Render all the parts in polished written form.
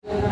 Amen.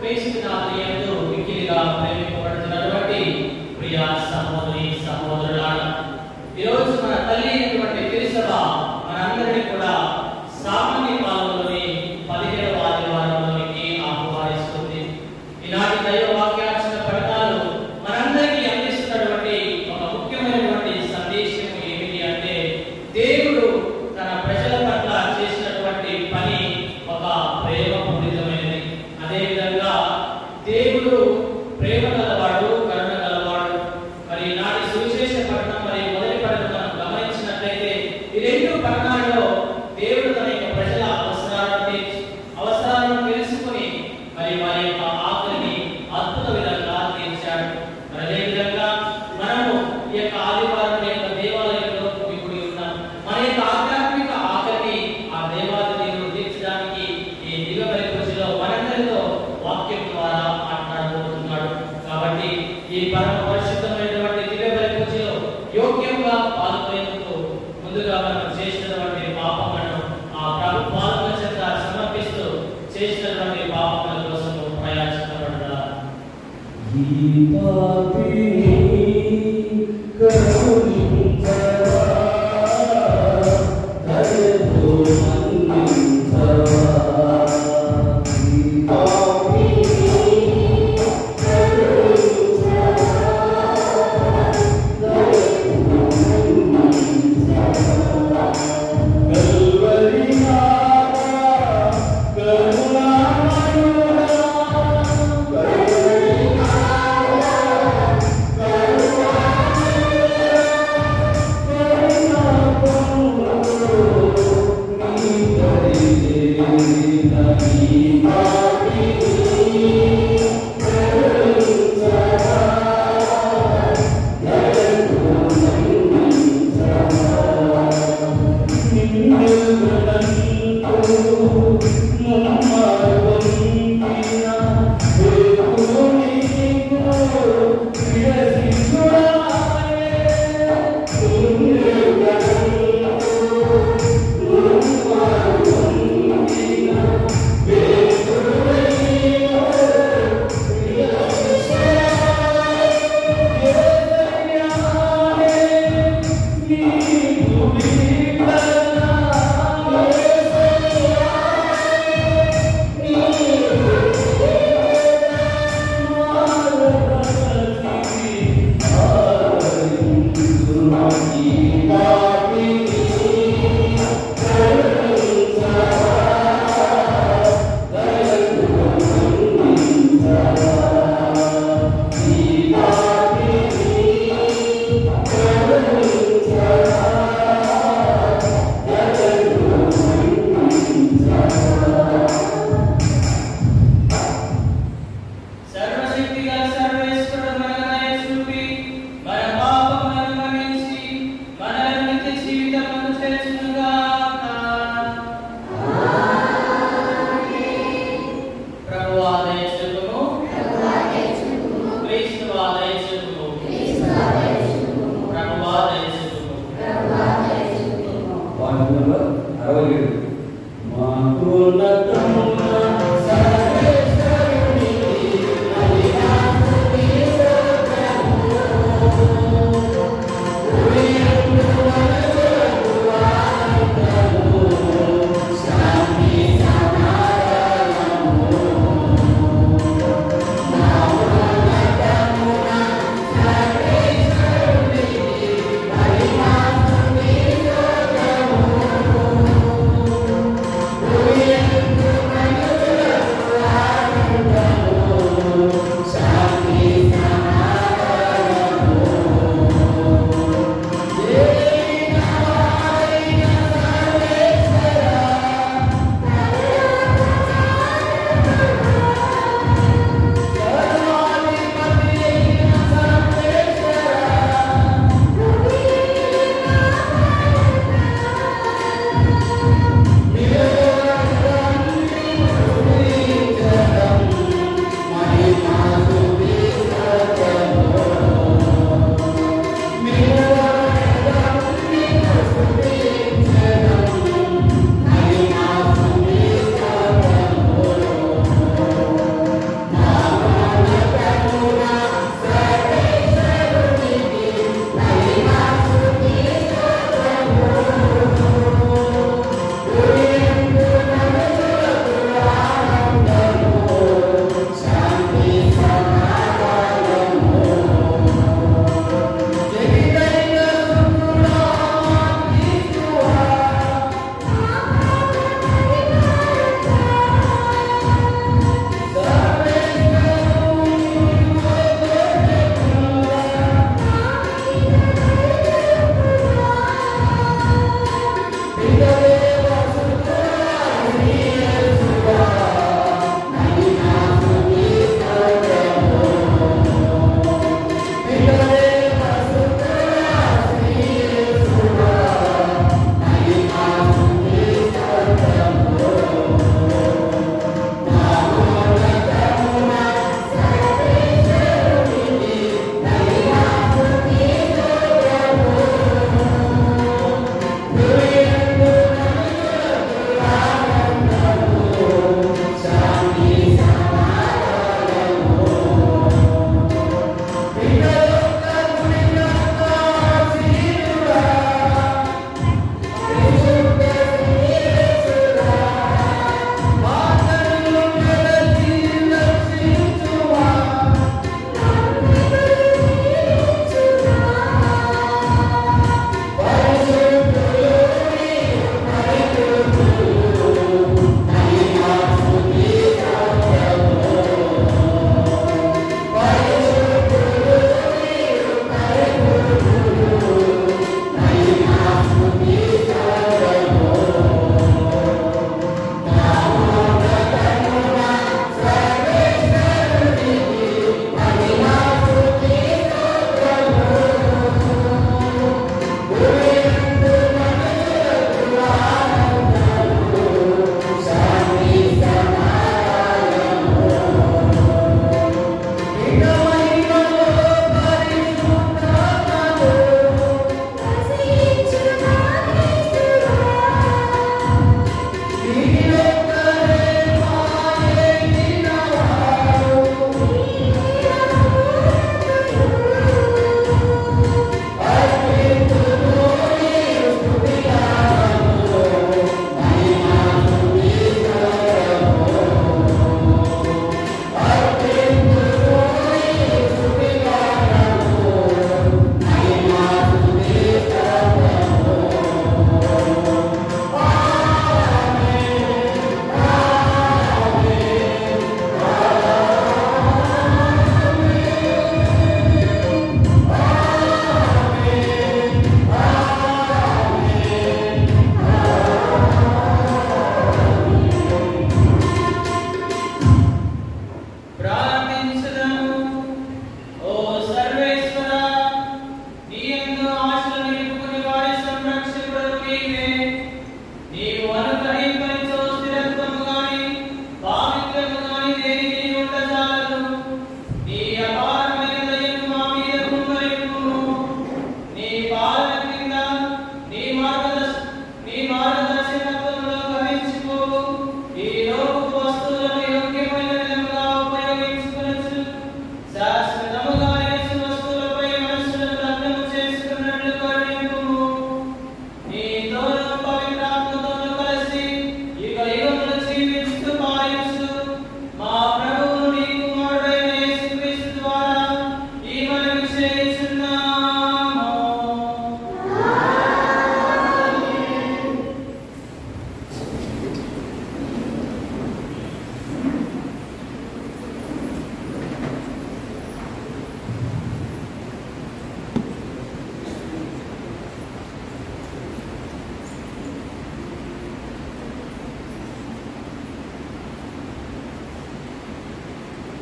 Grace Amen.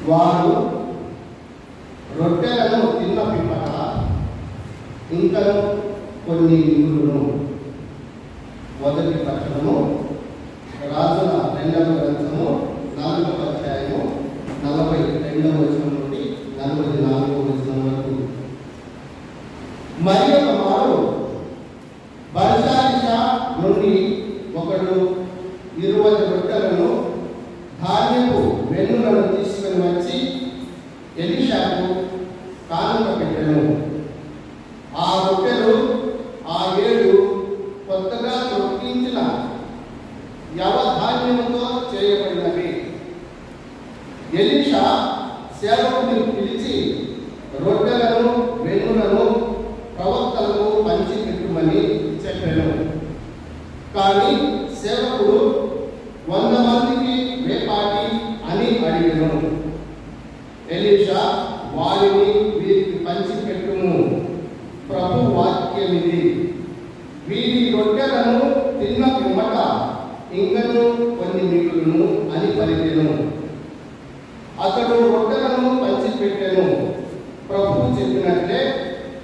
వారు రొట్టెలను తిన్న పిమ్మట ఇంకను కొన్ని మిగులును. మొదటి పట్టణము రాజుల 2వ గ్రంథము 4వ అధ్యాయము 42వ వచనం నుండి 44వ వచనం వరకు. మరి ఒక మారు బర్షాలిషా నుండి ఒకడు 20 రొట్టెలను ధాన్యపు వెన్నులను తీసుకుని వచ్చి ఎలీషాకు కానుక పెట్టెను. ఆ రొట్టెలు ఆ 7 కొత్తగా తొక్కించిన యవధాన్యముతో చేయబడినవి. ఎలీషా సేవకుని పిలిచి రొట్టెలను వెన్నులను ప్రవక్తలకు పంచి పెట్టుమని చెప్పాను. కానీ సేవకుడు 100 మందికి వేపాటి అని అడిగాను. ఎలీషా వారిని వీరికి పంచి పెట్టుము, ప్రభు వాక్యమిది. వీరి రొట్టెలను తిన్న పిమ్మట ఇంకను కొన్ని మిగులును అని పలికెను. అతడు రొట్టెలను పంచిపెట్టెను. ప్రభువు చెప్పినట్లే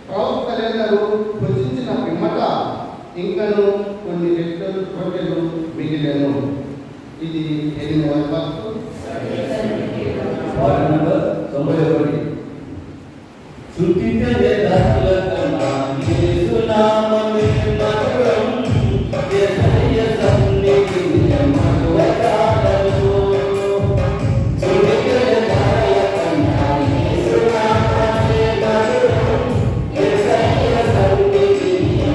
ప్రవక్తలందరూ భుజించిన పిమ్మట ఇంకను కొన్ని రొట్టెలు మిగిలెను. ఇది 8వ వరకు. Ward number 91. సుతిత వేదాలకనా యేసు నామమే మధురం యేసయ్య సన్నిధి మధువతాలను. సుతిత వేదాలకనా యేసు నామమే మధురం యేసయ్య సన్నిధి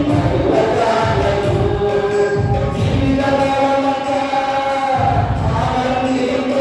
మధువతాలను. జీవితమంతా ఆనందించరా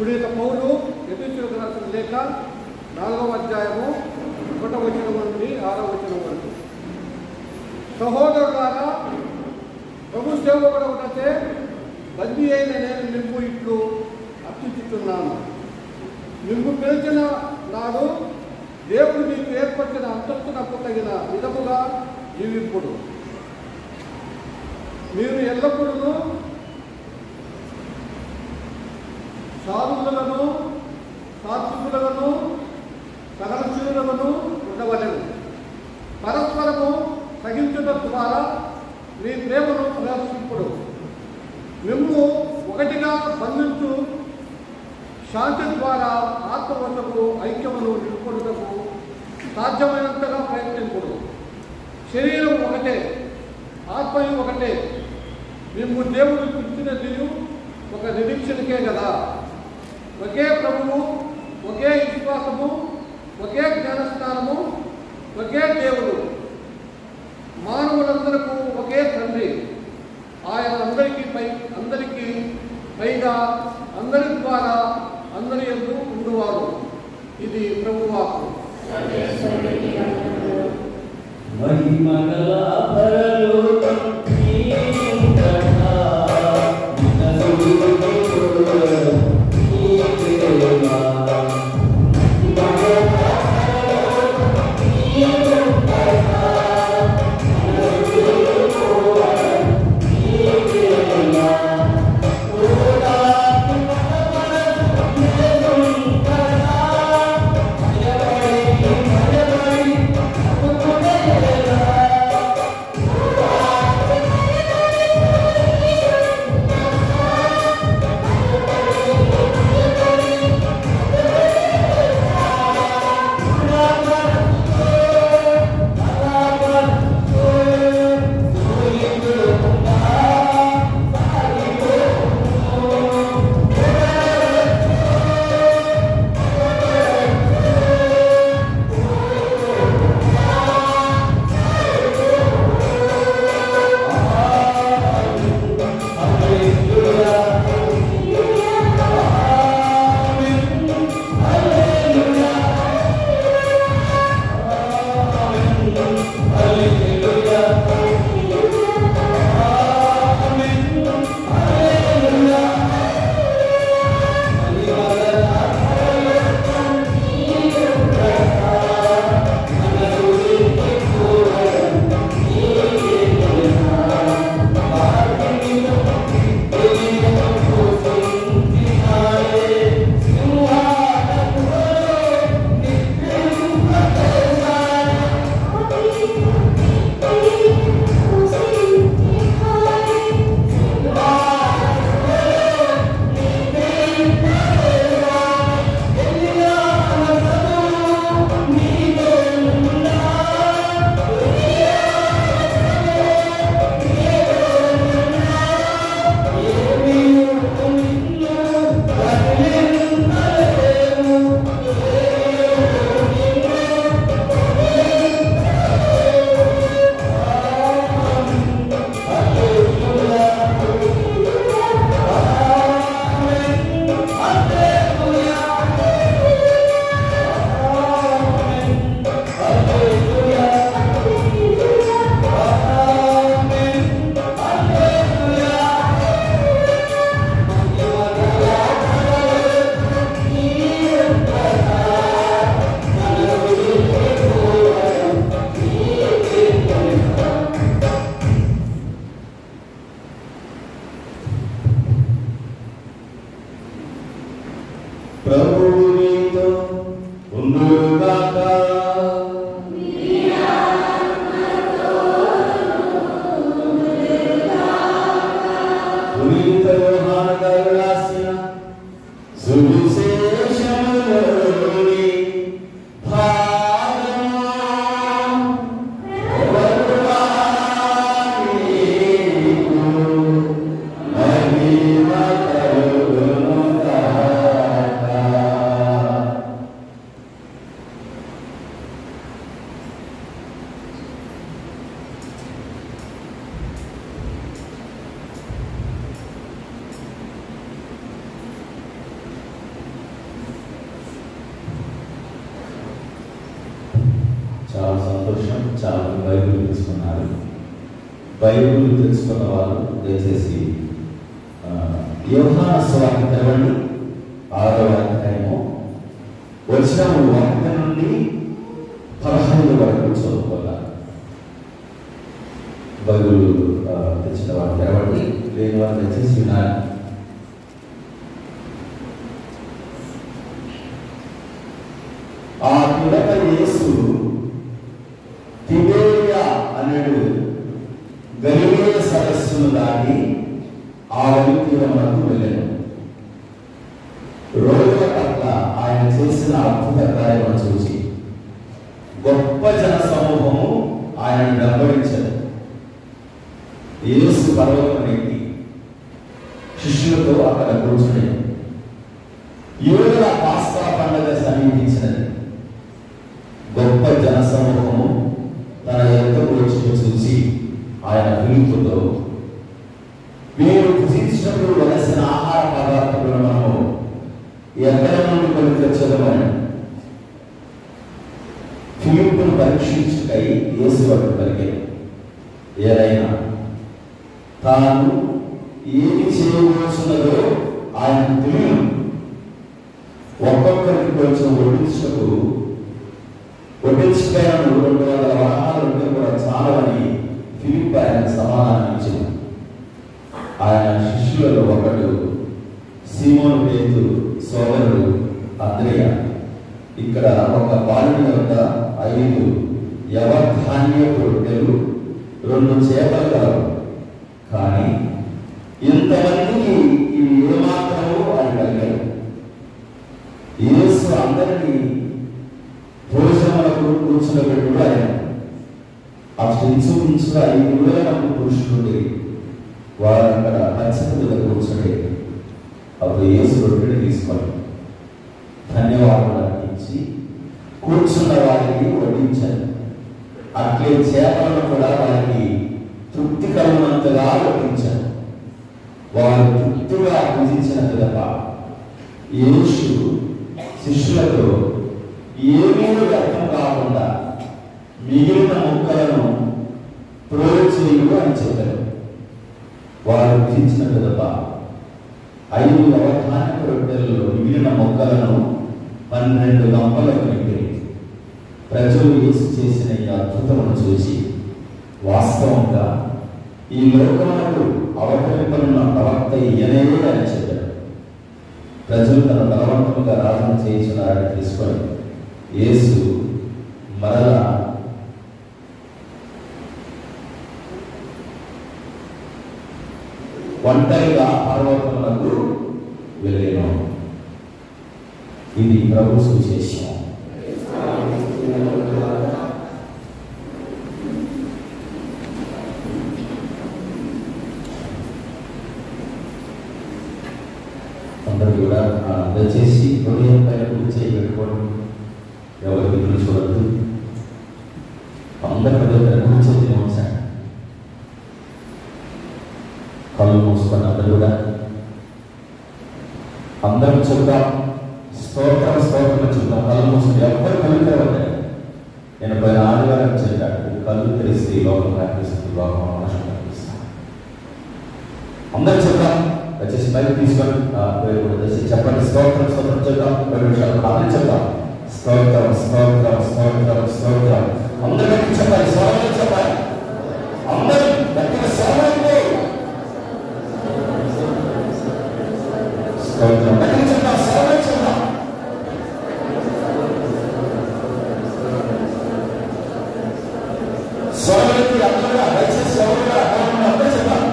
పునీత పౌలు ఎఫెసీయులకు రాసిన లేఖ 4వ అధ్యాయము 1వ వచనం నుండి 6వ వచనం వరకు. సహోదరులారా, ప్రభు సేవకుడవుటచే బందీ అయిన నేను మిమ్ము ఇట్లు అర్చించుతున్నాను. మిమ్ము పిలిచిన నాడు దేవుడు మీకు ఏర్పరిచిన అంతస్తునకు తగిన విధముగా జీవింపుడు. మీరు ఎల్లప్పుడూ సాధువులను సాత్వికులను సహనశీలులను ఉండవలెను. పరస్పరము ప్రేమను ప్రదర్శింపుడు. మిమ్ము ఒకటిగా బంధించు శాంతి ద్వారా ఆత్మవశకు ఐక్యమును నిలుపుటకు సాధ్యమైనంతగా ప్రయత్నింపుడు. శరీరం ఒకటే, ఆత్మయు ఒకటే. మిమ్ము దేవుడు పిలిచినది ఒక నిరీక్షణకే కదా. ఒకే ప్రభువు, ఒకే విశ్వాసము, ఒకే జ్ఞానస్నానము, ఒకే దేవుడు, మానవులందరకు ఒకే తండ్రి. ఆయన అందరికీ పైగా అందరి ద్వారా అందరి యందు ఉండువాడు. ఇది ప్రభువాకు. మహిమగల పరలోకం నీవుండగా, నిన్నదుడుగా నీ ప్రేమ. మహిమగల పరలోకం నీవుండగా, నిన్నదుడుగా నీ ప్రేమ. ప్రభువు నీతో ఉండుగాక. పునీత యోహాను గారు రాసిన సువిశేషములోని భాగము ప్రభువానికు మహిమ కలుగును గాక. చాలా సంతోషం. చాలా బైబిల్ తెలుసుకున్నారు. బైబిల్ తెలుసుకున్న వాళ్ళు దయచేసి యోహాను సువార్త తెరవండి. 6వ అధ్యాయము వచ్చిన 1 నుండి 15 వరకు చదువుకోవాలి. బైబిల్ తెచ్చిన వాళ్ళు తెరవండి. లేని వాళ్ళు దయచేసి వినాలి. ఆ పిల్లక యేసు తిబేరియా అనేడు గలిలయ దాటి ఆవలి తీరమునకు వెళ్ళాను. రోగుల పట్ల ఆయన చేసిన అద్భుత కార్యములను చూసి గొప్ప జన సమూహము ఆయనను వెంబడించారు. యేసు పర్వతం ఎక్కి శిష్యులతో అక్కడ కూర్చుని యూదుల పాస్కా పండుగ సమీపించినది. గొప్ప జన సమూహము తన యొద్దకు వచ్చి చూసి ఆయన ఫిలిప్పుతో, మీరు భుజించినప్పుడు వలసిన ఆహార పదార్థాలను మనము ఎక్కడ నుండి కొని తెచ్చదమని ఫిలిప్పును పరీక్షించుకై యేసు వరకు పలికారు. ఏదైనా తాను ఏమి చేయవలసినదో ఆయన తెలియదు. ఒక్కొక్కరికి కొంచెం వడ్డించడానికి 200 వాహనాలు ఉంటే కూడా చాలని ఫిలిప్ ఆయన సమాధానం ఇచ్చింది. ఆయన శిష్యులలో ఒకడు సీమోను పేతురు సోదరుడు అంద్రెయ ఇక్కడ ఒక బాలుని వద్ద 5 యవధాన్యపు రొట్టెలు 2 చేపలు కలవు, కానీ ఇంతమందికి ఇవి ఏమాత్రమో అని కలిగారు. యేసు అందరినీ భోజనములకు కూర్చుండబెట్టుడు ఆయన. అప్పుడు ఇంచుమించుగా 5,000 మంది పురుషులు వారు అక్కడ పచ్చని మీద కూర్చుండే. అప్పుడు యేసు రొట్టెని తీసుకొని ధన్యవాదాలు అర్పించి కూర్చున్న వారికి వడ్డించారు. అట్లే చేపలను కూడా వారికి తృప్తి కలుగునంతగా వడ్డించారు. వారు తృప్తిగా పూజించిన పిదప యేసు శిష్యులతో, ఏమీ వ్యర్థం కాకుండా మిగిలిన ముక్కలను ప్రోత్సహించు అని చెప్పారు. వారు భుజించిన పిదప 5 యవధాన్యపు రొట్టెలలో మిగిలిన మొక్కలను 12 గంపలకు నింపారు. ప్రజలు యేసు చేసిన ఈ అద్భుతమును చూసి, వాస్తవంగా ఈ లోకమునకు అవతరింపనున్న ప్రవక్త ఈయనే అని చెప్పారు. ప్రజలు తన బలవంతముగా రాజన చేయించున్నారని తెలుసుకొని యేసు మరలా ఒంటరిగా పర్వతములకు వెళ్ళాను. ఇది ప్రభు సువిశేషం. అందరూ కూడా దయచేసి హృదయం పైన కూర్చొని పెట్టుకోండి. ఎవరి దిగులు చూడద్దు. అందరి హృదయం కూర్చొని ఉంచండి. కళ్ళు మూసుకొని అందరూ కూడా అందరూ చెప్తాం. స్తోత్రం స్తోత్రం చెప్తాం. కళ్ళు మూసుకొని ఎవరు కళ్ళు తెరవద్దు. నేను పైన ఆదివారం చెప్పాను, కళ్ళు తెరిస్తే ఈ లోకం కనిపిస్తుంది, లోకం అవకాశం కనిపిస్తాను. అందరూ చెప్తాం. దయచేసి మైక్ తీసుకొని చెప్పండి. స్తోత్రం స్తోత్రం చెప్తాం. 2 నిమిషాలు ప్రార్థన చెప్తాం. స్తోత్రం స్తోత్రం స్తోత్రం స్తోత్రం. అందరూ గట్టి చెప్పాలి, స్వరంలో చెప్పాలి. అందరూ గట్టిగా స్వరంలో స్తోత్రం గట్టిగా చెప్తాం. స్వరంలో చెప్తాం. స్వరంలోకి అందరూ దయచేసి ఎవరు అందరూ చెప్తాం.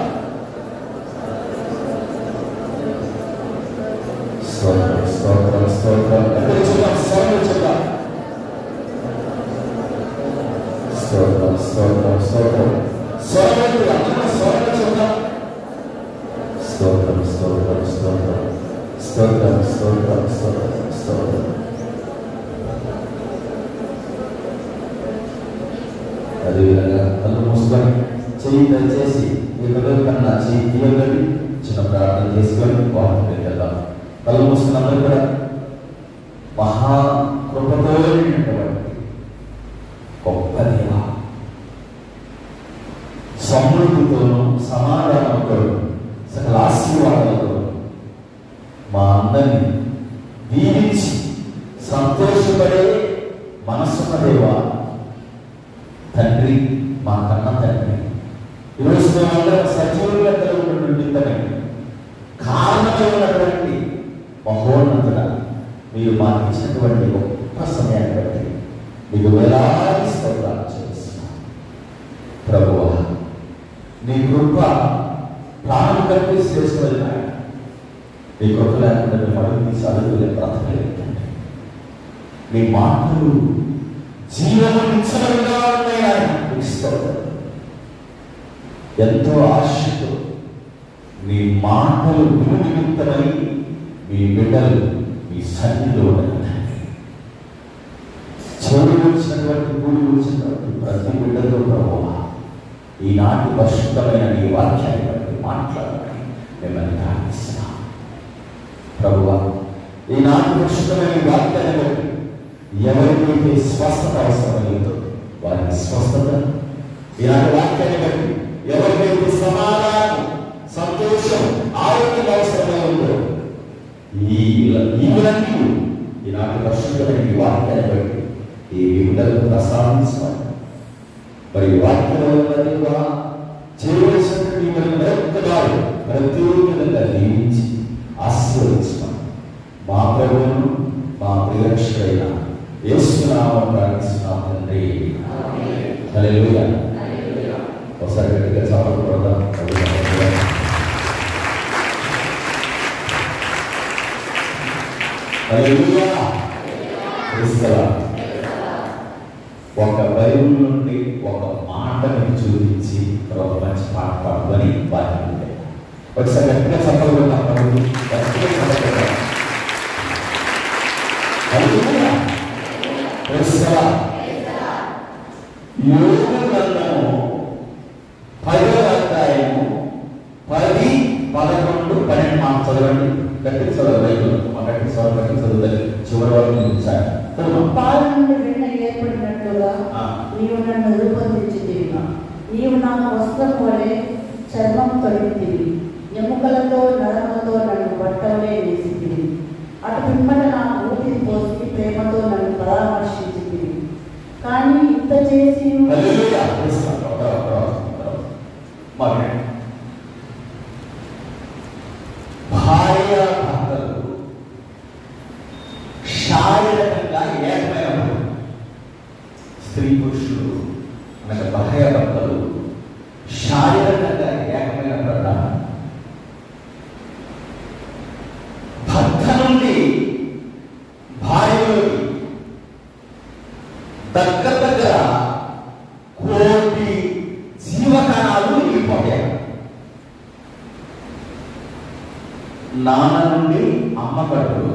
స్తోత్రం స్తోత్రం స్తోత్రం గట్టిగా చెప్తాం. స్వరంలో చెప్తాం. స్తోత్రం స్తోత్రం స్తోత్రం. స్వరంలోకి అందరూ స్వరంలో చెప్తాం. స్తోత్రం స్తోత్రం స్తోత్రం స్తోత్రం స్తోత్రం స్తోత్రం స్తోత్రం. అదేవిధంగా కళ్ళు మూసుకొని చెయ్యి దయచేసి ఎక్కడో కన్నా చెయ్యి తీయగలి చిన్న ప్రార్థన చేసుకొని బాగుంటుంది కదా. కళ్ళు మూసుకుని అందరూ కూడా మహాకృపతో నిండినటువంటి గొప్ప దేవ, సమృద్ధితోనూ సమాధానంతోనూ సకల ఆశీర్వాదాలతో మా అందరినీ దీవించి సంతోషపడే మనసున్న దేవా తండ్రి, మా కన్న తండ్రి, ఈరోజు మేమందరం సజీవులుగా నిమిత్తమే కారణమై ఉన్నటువంటి మహోన్నతుడ మీరు మాకు ఇచ్చినటువంటి గొప్ప సమయాన్ని బట్టి మీకు వేలాది స్తోత్రాలు చేస్తున్నాం. ప్రభువా, నీ కృప ప్రాణం కలిపి చేస్తున్నది ఆయన. మీ కృప లేకుండా మేము అడుగు తీసి అడుగులే బ్రతకలేదండి. మీ మాటలు జీవనించబడిగా ఉన్నాయి ఆయన. ఎంతో ఆశతో మీ మాటలు వినిమిత్తమై మీ బిడ్డలు మీ సన్నిధిలో ఉండాలి. చెవులు వచ్చినటువంటి కూడి వచ్చినటువంటి ప్రతి బిడ్డలో ప్రభువా ఈనాటి పరిశుద్ధమైన నీ వాక్యాన్ని బట్టి మాట్లాడమని మిమ్మల్ని ప్రార్థిస్తున్నాం. ప్రభువా ఈనాటి పరిశుద్ధమైన వాక్యాన్ని బట్టి ఎవరికైతే స్వస్థత అవసరమైందో వారికి స్వస్థత, ఈనాటి వాక్యాన్ని బట్టి ఎవరికైతే సమాధానం, సంతోషం, ఆరోగ్యం అవసరమైందో ఈనాటి పరిశుద్ధమైన ఈ వాక్యాన్ని బట్టి ఈ బిడ్డలకు ప్రసాదించమని, మరి వాక్యంలో చేయవలసినటువంటి మరొకదారు ప్రత్యేకంగా నియమించి ఆశీర్వదించమని మా ప్రభువును మా ప్రియరక్షకుడైన యేసు నామమున ప్రార్థిస్తున్నాము తండ్రి. హల్లెలూయా. ఒకసారి గట్టిగా చప్పట్లు కొడదాం. హల్లెలూయా. ఒక బైబిల్ నుండి ఒక మాటని చూపించి ఒక మంచి పాట పాడుకొని బాధ్యత ఉండే. ఒకసారి గట్టిగా చప్పట్లు కొడదాం. హల్లెలూయా. యోబు గ్రంథము 10వ అధ్యాయము 10, 11, 12 మాట చదవండి. గట్టి చదవండి. గట్టి చదువుతుంది చివరి వరకు చూపించాలి. పాల నుండి వెన్న ఏర్పడినట్లుగా నీవు నన్ను రూపొందించితివి. నీవు నా వస్త్రం వలె చర్మం తొడిగితివి. ఎముకలతో నరములతో నన్ను బట్టవలే వేసితివి. అటు పిమ్మట నాకు ఊపిరి పోసి ప్రేమతో నన్ను పరామర్శించితివి. కానీ ఇంత చేసి భార్య భర్తలు శారీరకంగా ఏకమైనప్పుడు, స్త్రీ పురుషులు అనగా భార్య భర్తలు శారీరకంగా ఏకమైనప్పుడు భర్త నుండి భార్యలోకి దగ్గర 1,000,000 జీవకణాలు వెళ్ళిపోయాయి. నాన్న నుండి అమ్మ కడుపులు,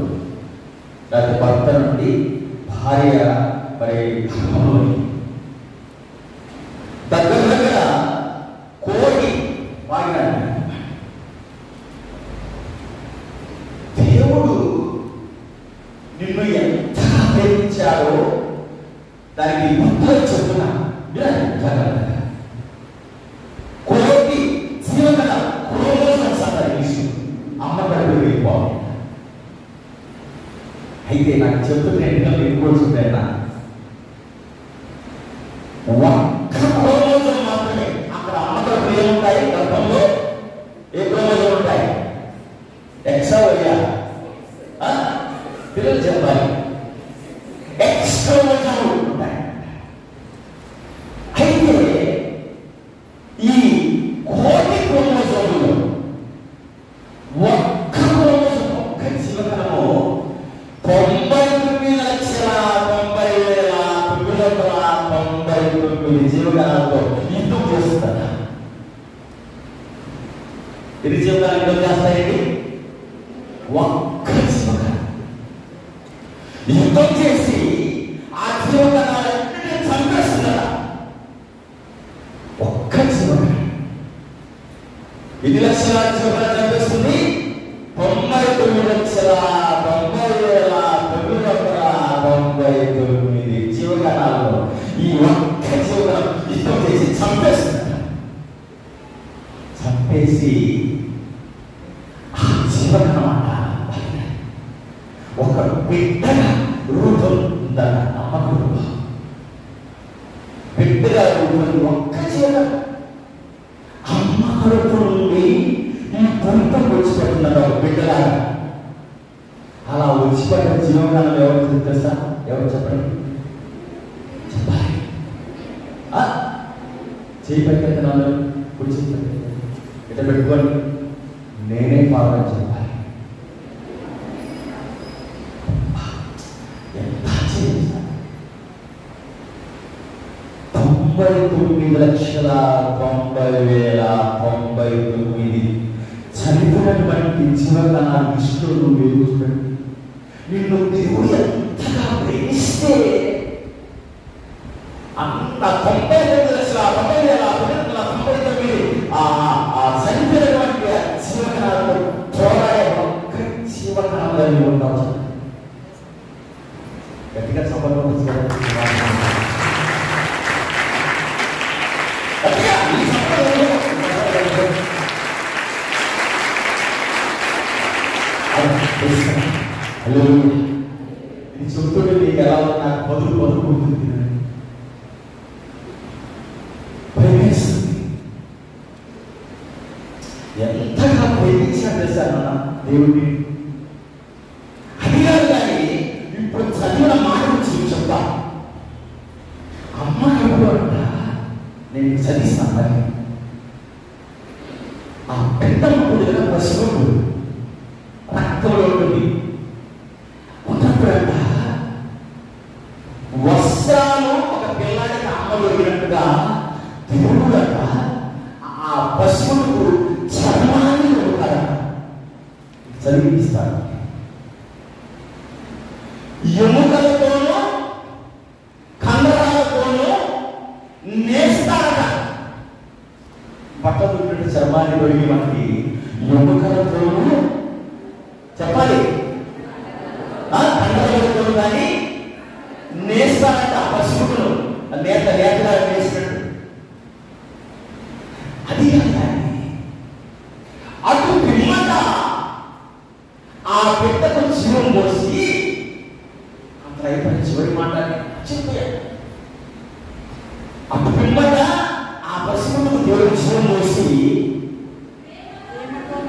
లేకపోతే భర్త నుండి భార్య మరి దగ్గర 1,000,000 వాడినాడు. దేవుడు నిన్ను ఎంత ప్రేమించాడో దానికి మొత్తం చెప్తున్నా. 1,000,000 జీవకణ అమ్మ కడుపు వెళ్ళిపోవాలి. అయితే నాకు చెప్తుంటే ఇంకోచుంటా ఒక్క క్రోమోజోమ్ మాత్రమే. అక్కడ అమ్మ కడుపు ఏముంటాయి? గర్భంలో ఏ క్రోమోజోమ్ ఉంటాయి? ఎక్సా వైయా? పిల్లలు చెప్పాలి. ఎక్స్ క్రోమోజోమ్ ఉంటాయి. అయితే ఈ 1,000,000 క్రోమోజోములు ఒక్క జీవకణము 99,90,999 జీవకణాలతో యుద్ధం చేస్తుందట. ఇది జీవకణాలు యుద్ధం చేస్తాయండి. ఒక్క జీవకణం యుద్ధం చేసి ఆ జీవకణాలన్నిటినీ చంపేస్తుందట. ఒక్క జీవకణం 1,00,000 జీవకణాలు చంపేస్తుంది. 99,90,999 జీవకణాలను ఈ ఒక్క జీవకణం యుద్ధం చేసి చంపేస్తుంది. చంపేసి ఆ జీవకణం అంట ఒక బిడ్డగా రూపం ఉందన్న నమ్మకం. బిడ్డగా రూపం ఒక్క జీవకణం అమ్మ కడుపు నుండి ఈ పంతం వచ్చిపెట్టినాడు ఒక బిడ్డలా. అలా వచ్చిపడ్డ జీవకాలం ఎవరు తెలుసా? ఎవరు చెప్పండి? చెప్పాలి. చేయి పెట్టేస్తున్నాను కూర్చుంటాను. ఇట్లా పెట్టుకొని నేనే పాలన చెప్పాలి. ఎంత చేశాను? 99,90,99 చనిపోయినటువంటి జీవకణాలు ఇష్టం నువ్వు వేసుకుని నిన్ను దేవుడు ఎంతగా ప్రేమిస్తే అంత 99,99,99 చనిపోయినటువంటి జీవకణాలతో పోరాడే ఒక్క జీవకణాలు ఉంటావు. గట్టిగా సంబంధం ఇది చెప్తుంటే నీకు ఎలా ఉంది? నాకు పదులు ఉంటుంది, ప్రేమిస్తుంది. ఎంతగా ప్రేమించాను తెలుసాను దేవుడిని. అది కాదు కానీ ఇప్పుడు చదివిన మాట నుంచి చెప్తా. అమ్మ ఎప్పుడు అంట నేను చదివిస్తాను మరి ఆ పెద్దమ్మ కూడా పశువులు రక్తంలో ఉంటుంది. ఉన్నప్పుడంట వస్త్రాలు ఒక పిల్లాడికి అమ్మ దొరికినట్టుగా దేవుడు అంట ఆ పశువులకు చర్మాన్ని దొరుకుతాడ చదివిస్తాడు. ఎముకలతోనూ కండరాలతోనూ నేస్తాడట. పట్టదు చర్మాన్ని దొరికి మనకి ఎముకలతోనూ చెప్పాలి కండరాలతో కానీ నేస్తాడట పశువులను. నేతగా నేసినట్టు అది అటు పిమ్మట ఆ బిడ్డకు జీవం పోసి అంత అయిపోయిన చివరి మాట చెప్పాడు. అటు పిమ్మట ఆ పశువులకు దేవుడు జీవం పోసి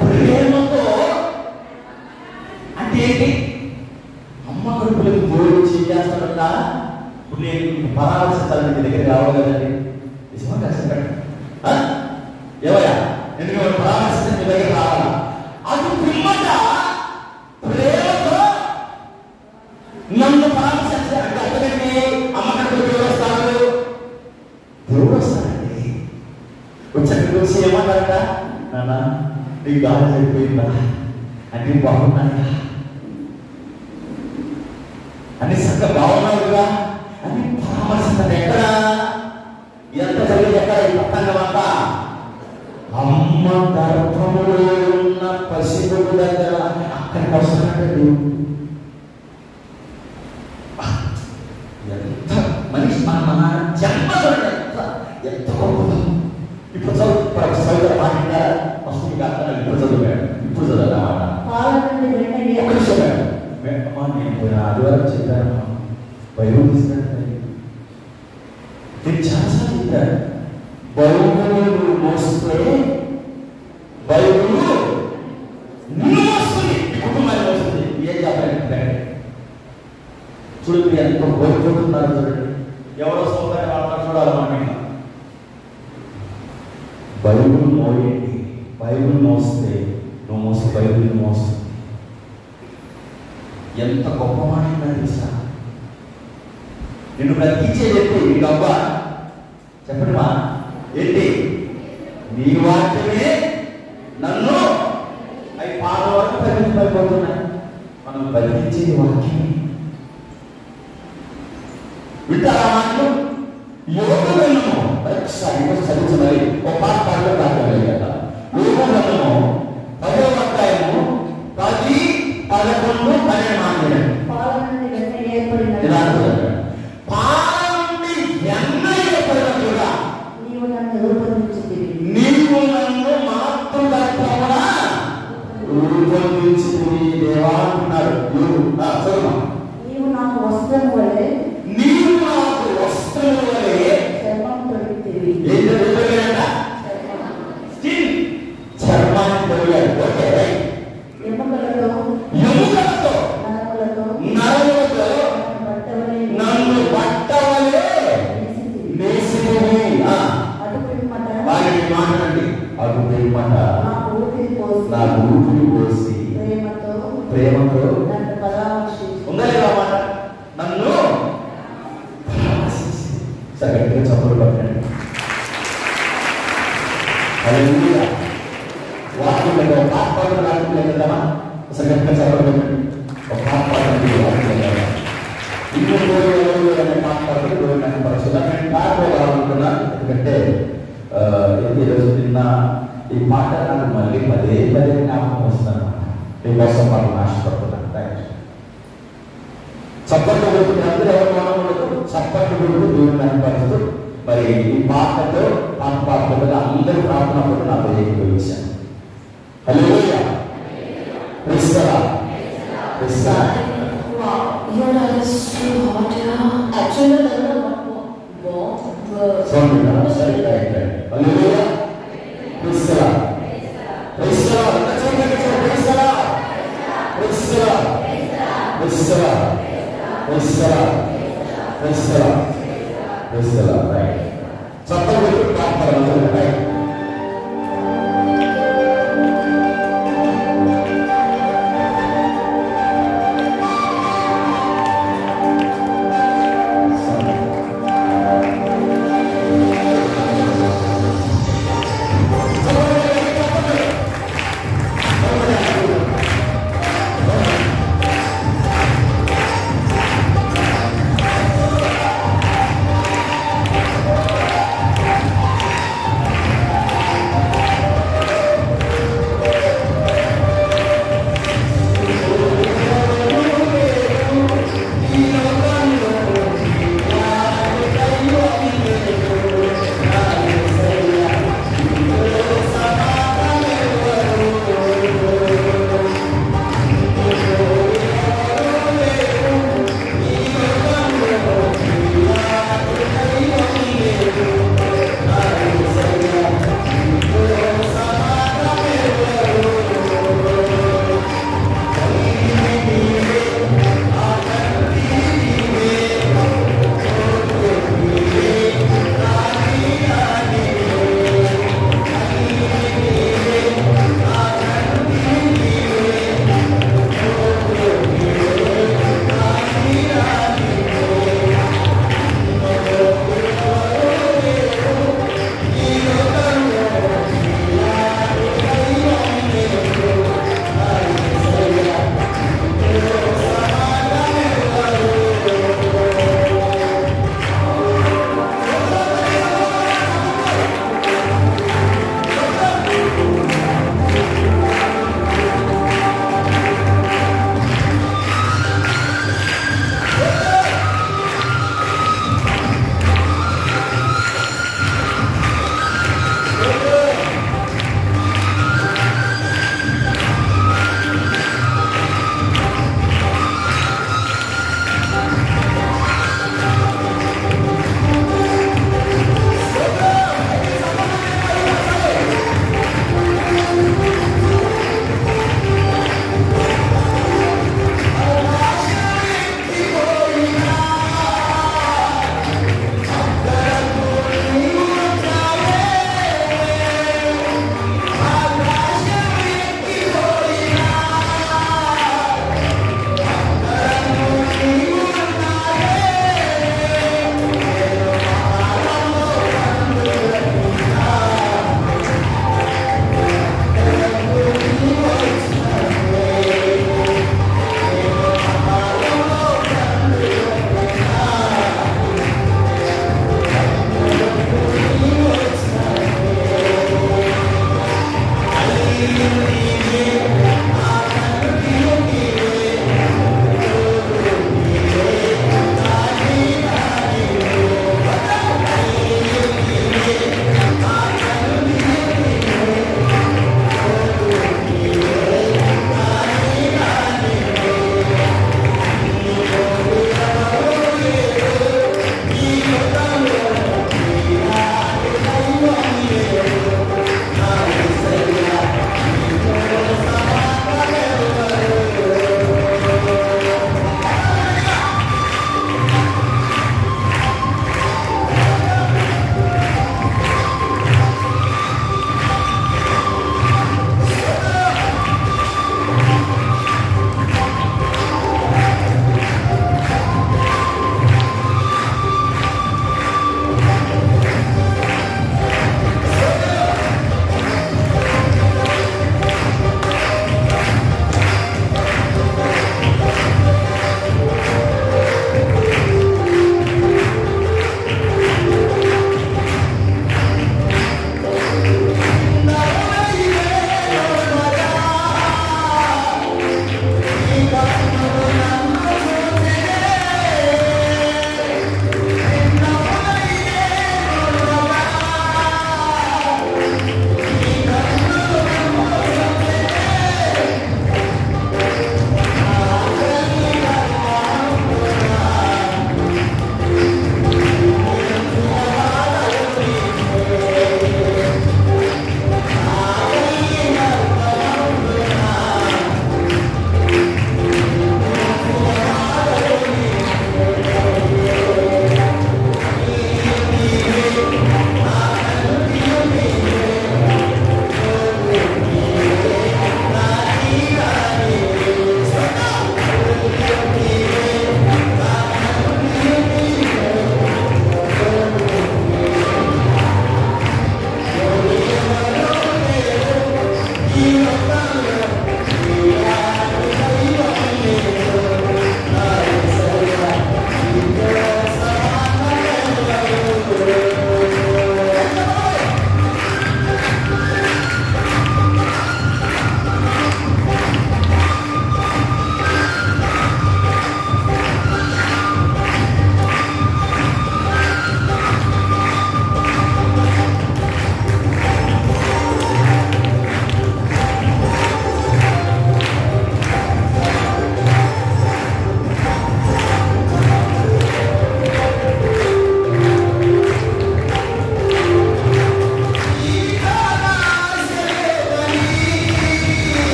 ప్రేమతో అంటే ఏంటి? అమ్మ కడుపులకు దేవుడు చేస్తాడంట. ఇప్పుడు నేను పరామర్శించాలి, మీ దగ్గర రావాలి కదండి. నిజమా చెప్పండి ఏవయ్యా, ఎందుకు పరామర్శించి మీ దగ్గర రావాలా? అటు పిమ్మట ప్రేమతో నన్ను పరామర్శించాలంటే అర్థమేంటి? అమ్మ కడుపులు దేవుడు వస్తాడు, దేవుడు వస్తాడండి. వచ్చి వచ్చి ఏమంటారట? నాన్న నీకు గాలి అయిపోయిందా, అన్ని బాగున్నాయా, అన్ని చక్కగా బాగున్నావుగా అని పరామర్శించాలి. ఎక్కడ ఎంత జరిగింది? ఎక్కడ ఈ పట్టణం అంతా అమ్మ గర్భములో ఉన్న పసిబిడ్డ దగ్గర అక్కడికి వస్తున్నట్టు. ఎంత మనిషి మన జన్మ ఎంత గొప్ప. ఇప్పుడు చదువు మాట్లాడా వస్తుంది కాదు. ఇప్పుడు చదివాడు, ఇప్పుడు చదవమాట నేను పోయిన ఆదివారం చెప్పాను. బైబుల్ తీసుకున్నాను, నేను చాలాసార్లు చెప్పాను. బైబుల్ మోస్తే బైబుల్ నిన్ను మోస్తుంది, కుటుంబాన్ని మోస్తుంది. ఏం చెప్పాలి చూడండి, ఎంతో కోరుకుంటున్నారు. చూడండి ఎవరో సోదరి వాళ్ళ చూడాలన్నమాట. బైబుల్ మోయండి, బైబుల్ మోస్తే నువ్వు మోస్తే బైబుల్ మోస్తుంది. ఎంత గొప్ప మాట తెలుసా? నిన్ను బ్రతికించేది ఏంటి? నీకు అబ్బా చెప్పండి మా ఏంటి? నీ వాక్యమే నన్ను అవి పాద వరకు పరిమితమైపోతున్నాయి. మనం బ్రతికించేది వాక్యమే. వింటారా మాటలు? యోగము ఒకసారి చదివించమని ఒక పాట పాటలో రాగలిగాయి కదా. యోగము 10వ అధ్యాయము 10, 11, 12 మాట్లాడండి. పాల నుండి వెన్న ఏర్పడినట్టుగా నీవు నన్ను రూపొందించితివి. నీవు నన్ను మాతృగర్భమున రూపొందించితివి దేవా అన్నాడు. నీవు నాకు వస్త్రం వలె, నీవు నాకు వస్త్రం వలె చర్మం తొడిగితివి. ఏం జరుగుతుందంట? స్టిల్ పిమ్మట నాకు ఊపిరి పోసి ప్రేమతో నన్ను పరామర్శించు. ఉందా లేదా మాట? నన్ను సగట్గా చప్పుడు పట్టండి. హల్లెలూయా. వాక్యంలో ఒక పాట పాటలు రాకుండా సగట్గా చప్పుడు పట్టండి. ఒక పాట పాటలు వాక్యం ఇంకో అనే పాట పాటలు నాకు పరచుదా నేను పాట రావాలనుకున్నాను. ఎందుకంటే ఈరోజు నిన్న ఈ మాట నాకు మళ్ళీ పదే జ్ఞాపకం వస్తాను. మీకోసం వాళ్ళు ఆశపడుతున్నాను. చప్పట్లు కొడుతుంది అందరూ ఎవరు మానవులకు చప్పట్లు కొడుతూ దేవుని కనపడుతూ మరి ఈ పాటతో పాటలు అందరూ ప్రార్థనప్పుడు నాకు ఏకీభవించాను. Hallelujah. Praise the Lord. Praise the Lord. Your dad is too hot, yeah. Actually, that's not Sorry, right. Hallelujah. Praise the Lord. Praise the Lord. Praise the Lord. Praise the Lord. Praise the Lord. Praise the Lord. Praise the Lord. Praise the Lord. Right. Chapter with the part right.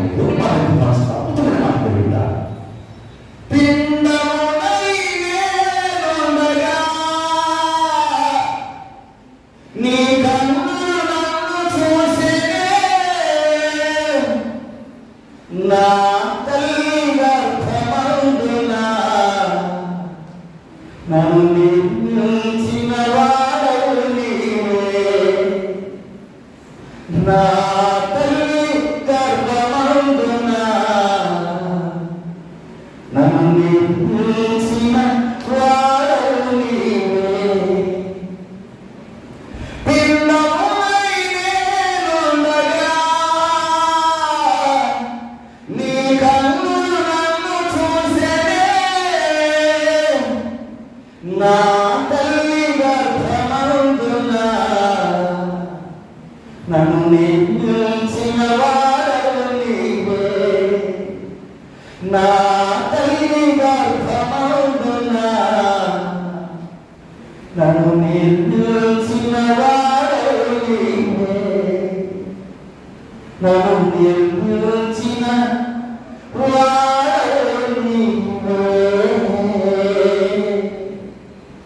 లేదు, మనకి మనసు అద్భుతమైన మాట వింటారు. పిండమునై నేనుండగా నీ కన్నులు నన్ను చూసెనే, నా తల్లి గర్భమందున నన్ను నిర్మించిన వాడవు నీవే, నా తల్లి గర్భమందున నన్ను నిర్మించిన వాడవు నీవే. పిండమునై నేనుండగా నీ కన్నులు నన్ను చూసెనే, నా తల్లి గర్భమందున నన్ను నిర్మించిన వాడవు నీవే, నా తల్లి గర్భమందున నన్ను నిర్మించిన వాడవు నీవే, నన్ను నిర్మించిన వాడవు నీవే.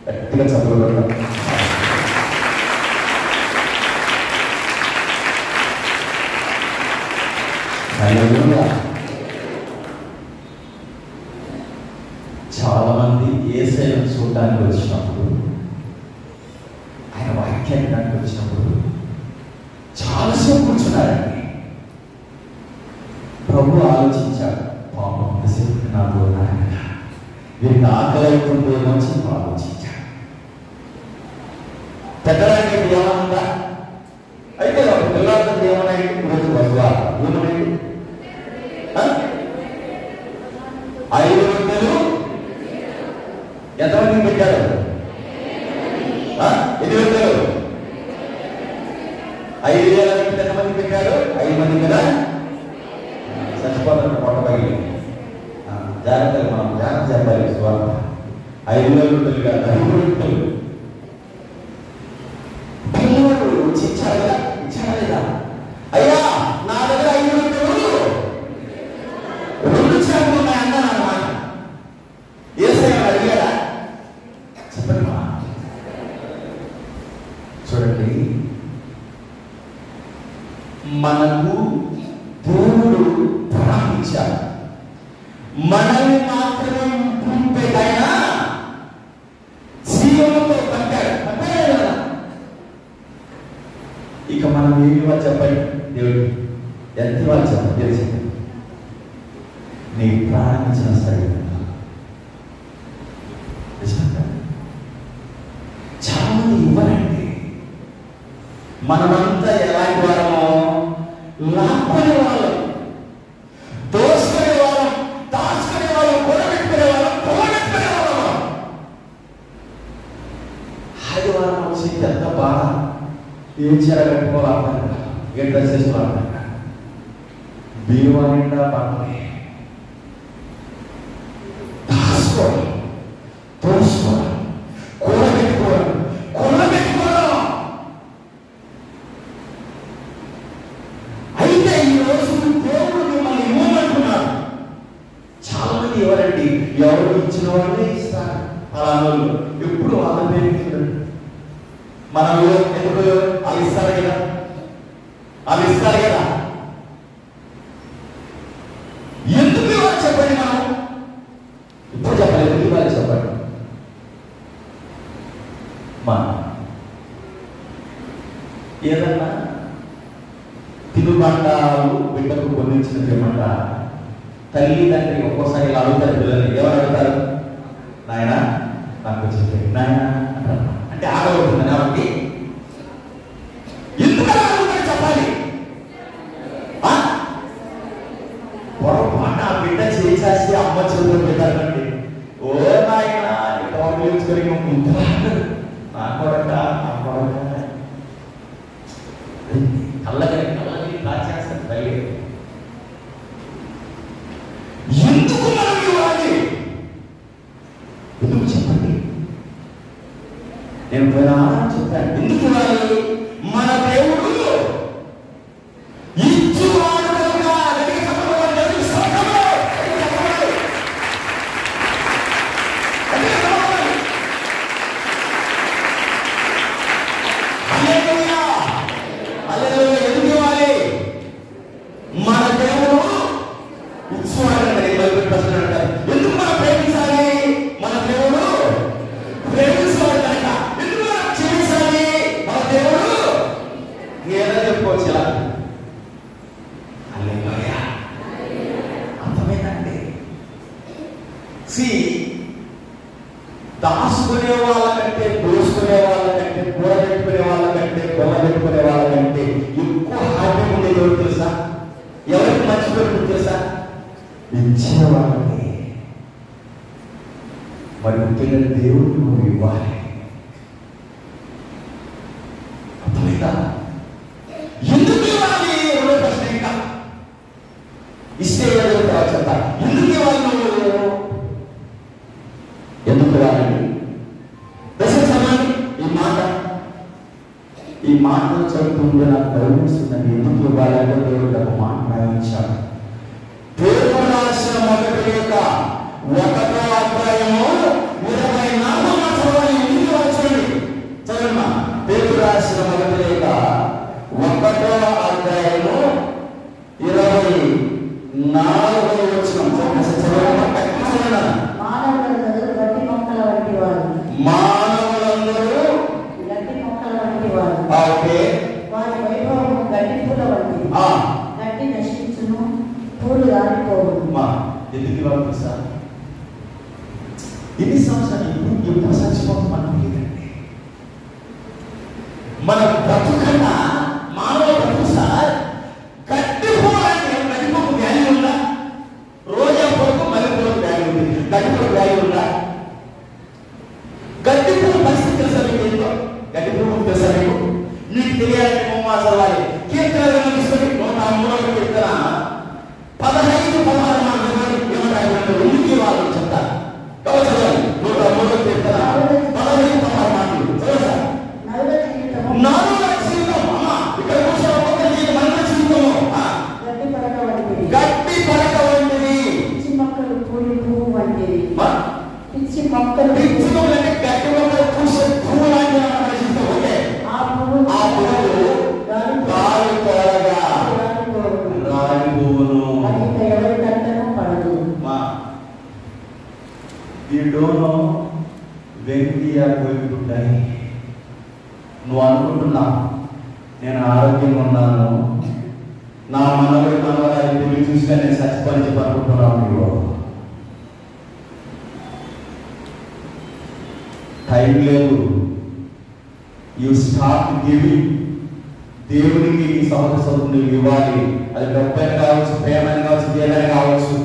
గట్టిగా చదువుకుంటాం. చాలా మంది యేసయ్యను చూడడానికి వచ్చినప్పుడు, ఆయన వాక్యాన్ని దానికి వచ్చినప్పుడు చాలాసేపు కూర్చున్నారండి. ప్రభు ఆలోచించాడు, పాపం ఎంతసేపు నాకు ఆయన వీరికి ఆకలి అవుతుందేమో అని చెప్పి ఆలోచించాడు. పెద్దలాంటి ఏమన్నా అయితే పిల్లలతో ఏమన్నాయి, ఈరోజు వద్దా ఏమన్నాయి, 5 రొట్టెలు ఎంతమందికి పెట్టారు? 8 రొట్టెలు 5,000 ఎంతమందికి పెట్టాడు? 5 మంది కదా. చచ్చిపోతారు పొట్ట పగిలి. జాగ్రత్తగా మనం జాగ్రత్త చెప్పాలి. 5,000 రొట్టెలు కాదు, 5 రొట్టెలు. పిల్లలు ఇచ్చారా లేదా? అయ్యా నా దగ్గర 5 రొట్టెలు 2 చేపలు ఉన్నాయి అన్నాను అన్నమాట. యేసయ్య అడిగాడా? చెప్పండి. చూడండి, మనకు దేవుడు ప్రారంభించాడు, మనల్ని మాత్రమే పంపేదైనా జీవంతో పంపాడు. ఇక మనం ఏమి వాళ్ళు చెప్పండి, దేవుడు ఎంత వాళ్ళు చెప్పండి, తెలిసింది నీ ప్రారంభించిన సరే. చాలా మంది ఇవ్వరండి. మనమంతా ఎలాంటి వారమో, లాక్కునే వాళ్ళం, దోసుకునే వాళ్ళం, దాచుకునే వాళ్ళం, కూడబెట్టుకునే వాళ్ళం, కూడబెట్టుకునే వాళ్ళం. ఆదివారం వచ్చి ఎంత బాధ, ఏం చేయాలి కట్టుకోవాలి, ఏ డ్రెస్ వేసుకోవాలి, బీరువా నిండా పనులే, దాచుకోవాలి, దోసుకోవాలి, కూడబెట్టుకోవాలి, కూడబెట్టుకోవడం. అయితే ఈ రోజు దేవుడు మిమ్మల్ని ఇవ్వమంటున్నాడు. చాలా మంది ఎవరండి, ఎవరు ఇచ్చిన వాళ్ళే ఇస్తారు. అలాగే ఎప్పుడు వాళ్ళ పేరు మనం ఎప్పుడు వాళ్ళు ఇస్తారు కదా, వాళ్ళు ఇస్తారు కదా. ఎందుకు ఇవ్వాలి చెప్పండి? మనం ఇప్పుడు చెప్పాలి, ఎందుకు ఇవ్వాలి చెప్పండి? ఏదన్నా తినుబండాలు బిడ్డకు పొందించిన తినమంట, తల్లి తండ్రి ఒక్కోసారి ఇలా అడుగుతారు పిల్లల్ని. ఎవరు అడుగుతారు? నాయన నాకు చెప్పే నాయన అంటే ఆడవుతుందని. కాబట్టి ఎందుకు అడుగుతారు చెప్పాలి. పొరపాటు ఆ బిడ్డ చేసేసి అమ్మ చెవులు పెట్టాలండి. ఓ నాయన నా కొరక నా కొరక కళ్ళకి దాచేస్తారు తల్లి. ఎందుకు మనం ఇవ్వాలి? ఎందుకు చెప్పండి? నేను పోయినా చెప్పాను, ఎందుకు ఇవ్వాలి? మన దేవుడు ఇచ్చువాడు కనుక దాచుకునే వాళ్ళకంటే, దోసుకునే వాళ్ళకంటే, కూడబెట్టుకునే వాళ్ళకంటే, కొల్లబెట్టుకునే వాళ్ళకంటే ఎక్కువ హ్యాపీ ఉండేది ఎవరు తెలుసా? ఎవరికి మంచి పెట్టుకుంటు తెలుసా? ఇచ్చిన వాళ్ళకి. మరి ముఖ్యంగా దేవుడికి నువ్వు ఇవ్వాలి. అర్థమైందా? ఎందుకు ఇవ్వాలి? ఎవరో ప్రశ్న. ఇంకా ఇస్తే ఏదో చెప్తా. ఎందుకు ఇవ్వాలి నువ్వు? ఎందుకు ఇవ్వాలండి? దశమని ఈ మాట చదువుతుంటే నాకు గౌరవిస్తుందండి. ఎందుకు ఇవ్వాలంటే దేవుడు ఒక మాట ప్రయాణించాడు. పేరు రాసిన మొదటి లేఖ 1వ అధ్యాయము 24వ వచనం ఎందుకు వచ్చండి చదవమ్మా. పేరు రాసిన మొదటి లేఖ 1వ అధ్యాయము 24వ వచనం చదవమ్మా. మానవులందరూ గడ్డి మొక్కల వంటి వారు. ఓకే. వారి వైభవము గడ్డి పూల వంటిది. గడ్డి నశించును, పూలు రాలిపోవును. ఎందుకు ఇవ్వాలి సార్? ఎన్ని సంవత్సరాలు ఎప్పుడు చచ్చిపోతాం మనం లేదండి. మన బ్రతుకన్నా మానవ బ్రతుకు సార్ గడ్డి పూలంటే గడ్డి పూలకు వాల్యూ ఉందా? రోజా పూలకు మల్లె పూలకు వాల్యూ ఉంది, గడ్డి పూలకు వాల్యూ ఉందా? గడ్డి పూల పరిస్థితి తెలుసా మీకు? ఏంటో గడ్డి పూలకు తెలుసా మీకు? మీకు తెలియాలంటే బొమ్మ చదవాలి. కీర్తనలు తీసుకొని 103వ కీర్తన 15, 16 మాటలు ఎందుకు ఇవ్వాలి చెప్తా. చదవాలి. 103వ కీర్తన 15, 16 మాటలు చదవాలి. నరుల జీవితం ఇక్కడ మన జీవితము గడ్డి పరక వంటిది. పిచ్చి మొక్కలు పూలి పువ్వు వంటిది. పిచ్చి మొక్కలు గడ్డి మొక్కలు పూసే పువ్వు లాంటి ఆ పువ్వు గాలి త్వరగా రాలిపోవును. You don't know when we are going to die. నువ్వు అనుకుంటున్నావు నేను ఆరోగ్యంగా ఉన్నాను, నా మనవడి మనవరాలు పెళ్లి చూసినా నేను చచ్చిపోయి చెప్పి అనుకుంటున్నావు. నువ్వు టైం లేదు. You start giving. దేవునికి నీ సహోదర సోదరులు ఇవ్వాలి. అది డబ్బైన కావచ్చు, ప్రేమైన కావచ్చు, దేనైనా కావచ్చు.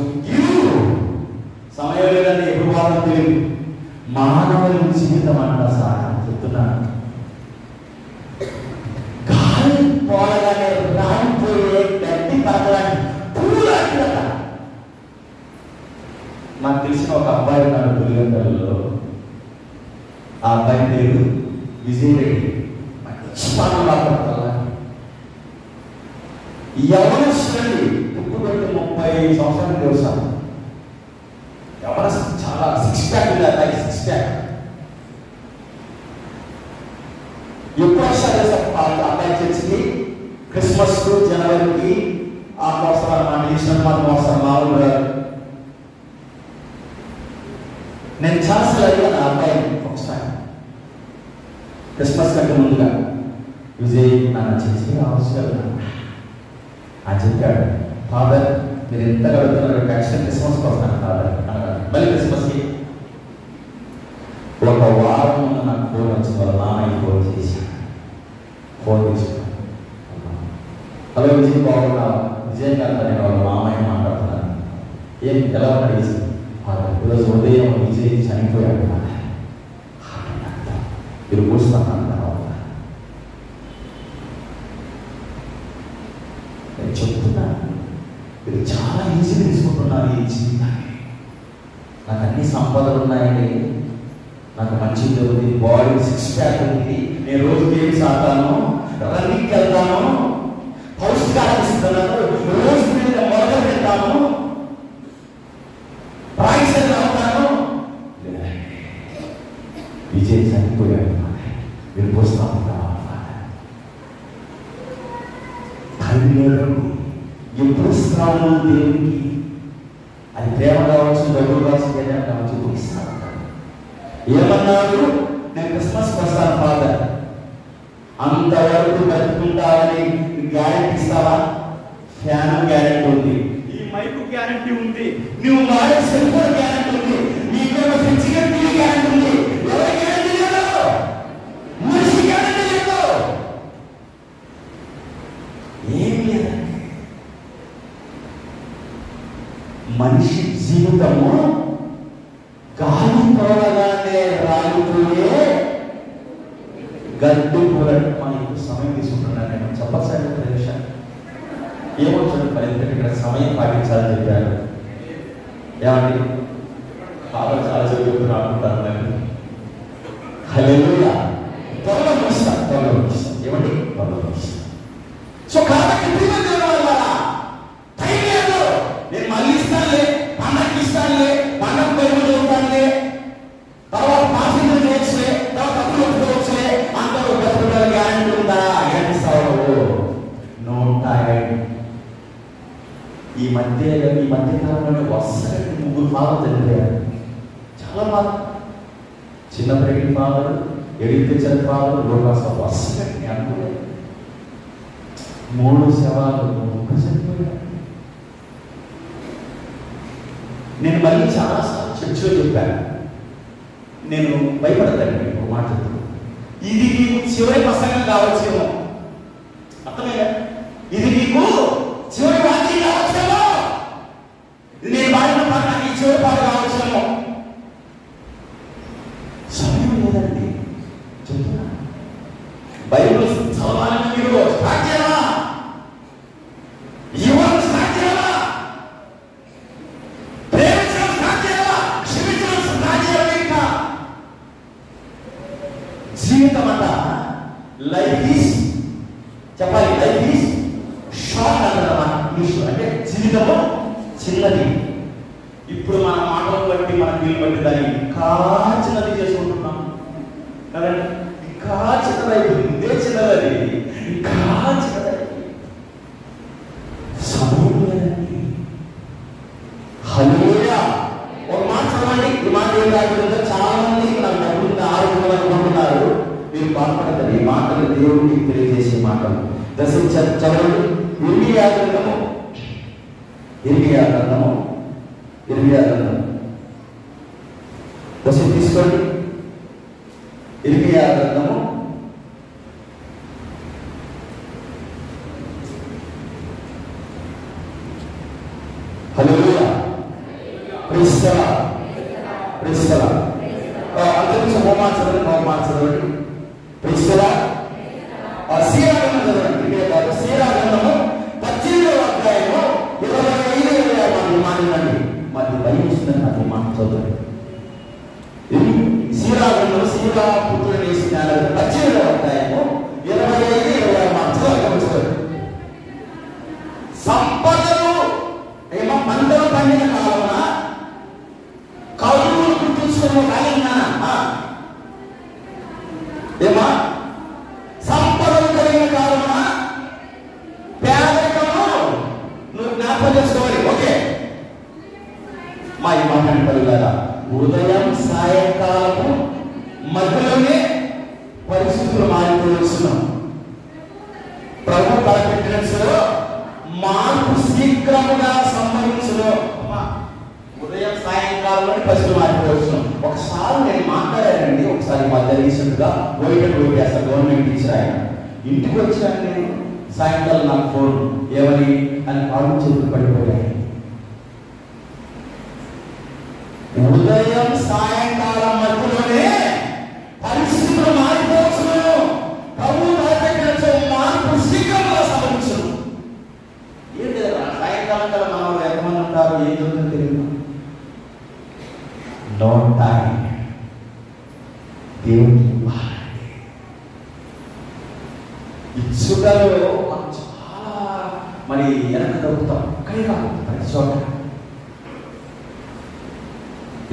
సమయం లేదంటే ఎప్పుడు వాళ్ళకి తెలియదు. మానవుని జీవితం అంట సార్ చెప్తున్నాను. గాలి పోలగానే రాలిపోయే గడ్డి పరకలాంటి పూలాంటి. నాకు తెలిసిన ఒక అబ్బాయి ఉన్నాడు పులిగంటల్లో. ఆ అబ్బాయి పేరు విజయరెడ్డి. మంచి పాటలు మాట్లాడతారు. యవనస్తుడి పుట్టుబట్టి 30 సంవత్సరాలు వ్యవసాయం. యవనస్తు చాలా 6 ప్యాక్ ఉంది. 6 ప్యాక్ ఎప్పుడు వస్తారు అబ్బాయి చర్చికి? క్రిస్మస్ కు, జనవరికి ఆ మోస్తారు అన్నమాట. ఈస్టర్ మాత్రం మోస్తారు మామూలుగా. నేను చాలాసార్లు అడిగాను ఆ అబ్బాయి ఒకసారి క్రిస్మస్ కంటే ముందుగా, విజయ్ నన్ను చర్చికి రావచ్చు కదా అని చెప్పాడు. ఫాదర్ మీరు ఎంత అడుగుతున్నారు? ఖచ్చితంగా క్రిస్మస్కి వస్తాను ఫాదర్ అన్నాడు. మళ్ళీ క్రిస్మస్కి ఒక వారం ముందు నాకు ఫోన్ వచ్చింది. వాళ్ళ మామయ్య ఫోన్ చేసి తీసుకున్నాను. హలో విజయ్ బాగున్నావు? విజయ్ కాదు, నేను వాళ్ళ మామయ్య మాట్లాడుతున్నాను. ఏం ఎలా ఉన్నాడు? ఈరోజు ఉదయం విజయ్ చనిపోయాడు. మీరు కూర్చున్నాను. నేను చెప్తున్నాను, మీరు చాలా ఈజీగా తీసుకుంటున్నారు ఈ జీవితాన్ని. నాకు అన్ని సంపదలు ఉన్నాయండి, నాకు మంచి ఉంది, బాడీ 6 ప్యాక్ ఉంది, నేను రోజు గేమ్స్ ఆడతాను, రన్నింగ్కి వెళ్తాను, పౌష్టికాలు ఇస్తున్నాను, రోజు మీద మొదలు పెడతాను, ప్రైజ్ అవుతాను. విజయ్ చనిపోయాడు. మీరు పోస్తా ఉంటారు. ఎప్పుడు ఇస్తున్నాను దేవునికి? అది ప్రేమ కావచ్చు, డబ్బులు కావచ్చు, ఏదైనా కావచ్చు, ఎప్పుడు ఇస్తా ఉంటాను. ఏమన్నారు? నేను క్రిస్మస్కి వస్తాను ఫాదర్, అంతవరకు బతుకుంటావని గ్యారెంటీ ఇస్తావా? ఫ్యాన్ గ్యారెంటీ ఉంది, ఈ మైకు గ్యారెంటీ ఉంది, నువ్వు వాడే సెల్ ఫోన్ గ్యారెంటీ ఉంది, మనిషి జీవితము గాలి తోలగానే రాలిపోయే గడ్డి పూలట్టు. మనకు సమయం తీసుకుంటున్నాను నేను చెప్పసారి ఒక నిమిషం. ఏమవుతుంది మరి ఇక్కడ సమయం పాటించాలని చెప్పారు. ఏమండి బాగా చాలా చదువుతున్నా అనుకుంటాను నేను. హల్లెలూయా. త్వరలో ముగిస్తాను, త్వరలో ముగిస్తాను. ఏమండి త్వరలో ముగిస్తాను. సో కాబట్టి టైం లేదు, నేను మళ్ళీ ఇస్తానులే, పండగకి ఇస్తానులే, పండగ బైబిల్ చదువుతానులే, తర్వాత పాసింగ్ చేయొచ్చులే, తర్వాత తప్పులు ఒప్పుకోవచ్చులే, అందరూ బతుకుల గ్యారెంటీ ఉందా? ఏమిస్తావు? No time. ఈ మధ్య కాలంలోనే వరుసగా 3 ఫాదర్లు చనిపోయారు. చాలా బాగా చిన్న ప్రేమిక ఫాదర్, ఎడిఫిషియల్ ఫాదర్, లోకాస్ వరుసగా అనుకోలేదు. 3 శవాలు చనిపోయారు. నేను మళ్ళీ చాలాసార్లు చర్చలో చెప్పాను, నేను భయపడతాను ఒక మాట. ఇది నీకు చివరి ప్రసంగం కావచ్చేమో, అర్థమైనా? ఇది నీకు చివరి వాక్యం కావచ్చేమో, ఇది నేను వాడిన పాట నాకు చివరి పాట కావచ్చేమో. సమయం లేదండి చెప్తున్నా. బైబిల్ చదవాలని మీరు స్టార్ట్ చేయాలా? యువత స్టార్ట్ చేయాలా? ప్రేమించడం స్టార్ట్ చేయాలా? క్షమించడం స్టార్ట్ చేయాలి. ఇంకా జీవితం అంట లైఫ్ ఈజ్ చెప్పాలి, లైఫ్ ఈజ్ షార్ట్ అంటారన్నమాట ఇంగ్లీష్లో. అంటే జీవితము చిన్నది. ఇప్పుడు మన మాటలు బట్టి మన వీలు బట్టి దాన్ని ఇంకా చిన్నది చేసుకుంటున్నాం కదండి. ఇంకా చిన్నదైపోయింది, ఇదే చిన్నది, ఇంకా చిన్నదైపోయింది. సమయం లేదండి. హల్లెలూయా. ఒక మాట చదవండి. ఈ మాట ఏం రాకుండా చాలా మంది నాకు డబ్బులు ఆరోగ్యమనుకుంటున్నారు. మీరు బాధపడతారు. ఈ మాటలు దేవుడికి తెలియజేసే మాటలు. చదవండి. ఇర్మియా గ్రంథము దశ తీసుకోండి. ఇర్మియా గ్రంథము hallelujah. Praise the Lord. Praise the Lord. అందరూ హోమాన్ చదవండి. Praise the lord. సీరా గ్రంథం చదవండి. సీరా గ్రంథము 18వ అధ్యాయము 25-26 మాటలండి. మరి భయం ఇస్తుందని నాకు మాట చదవండి. సీరా గ్రంథం సీరా పుత్రుడు వేసిన 18వ అధ్యాయము 25-26 మాటలు. సంపదలు ఏమో పంటలు పండిన కావున కౌలులు గుర్తుంచుకున్న కాలినా ఏమా సంపదలు కలిగిన కావున పేదరికము నువ్వు జ్ఞాపకం చేసుకోవాలి. ఓకే మా ఈ మాట్లాడి పరుగారా, ఉదయం సాయంకాలము మధ్యలోనే పరిస్థితులు మారిపోవచ్చును. ప్రభు తలపెట్టినట్టు మార్పు శీఘ్రముగా సంభవించును. ఉదయం సాయంకాలంలోనే పరిస్థితులు మారిపోవచ్చు. ఒకసారి నేను మాట్లాడానండి. ఒకసారి మధ్య రీసెంట్గా వైట్ అసలు గవర్నమెంట్ టీచర్ ఆయన ఇంటికి వచ్చాను. నేను సాయంకాలం నాకు ఫోన్ ఏమని అని పాడు చేతులు పడిపోయాయి. ఉదయం సాయంకాలం మధ్యలోనే పరిస్థితులు మారిపోవచ్చును. ప్రభు తలపెట్టినట్టు మార్పు శీఘ్రంగా సంభవించును. ఏంటి సాయంకాలం కదా మనం ఎంతమంది ఉంటారు, ఏం జరుగుతుందో తెలియదు. No time. దేవుడికి ఇచ్చుటలో మనం చాలా మరి వెనక దొరుకుతాం. కానీ కాదు ప్రతి చోట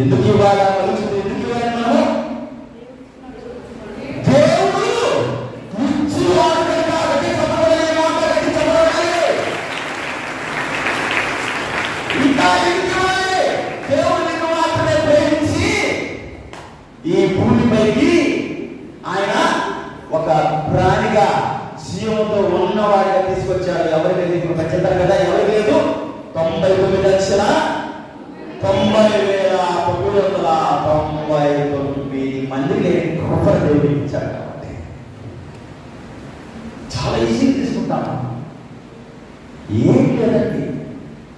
ఎందుకు ఇవ్వాలి? ఎందుకు ఇవ్వాలి? మనము దేవుడు ఇచ్చువాడు కాబట్టి ఇంకా దేవుడు నిన్ను మాత్రమే ప్రేమించి ఈ భూమిపైకి ఆయన ఒక ప్రాణిగా జీవంతో ఉన్నవాడిగా తీసుకొచ్చాడు. ఎవరి లేదు ఇప్పుడు పెంచుతారు కదా, ఎవరి లేదు 99,999,999 మంది లేని కృప దేవుడు ఇచ్చాడు. కాబట్టి చాలా ఈజీ తీసుకుంటాము. ఏం లేదండి.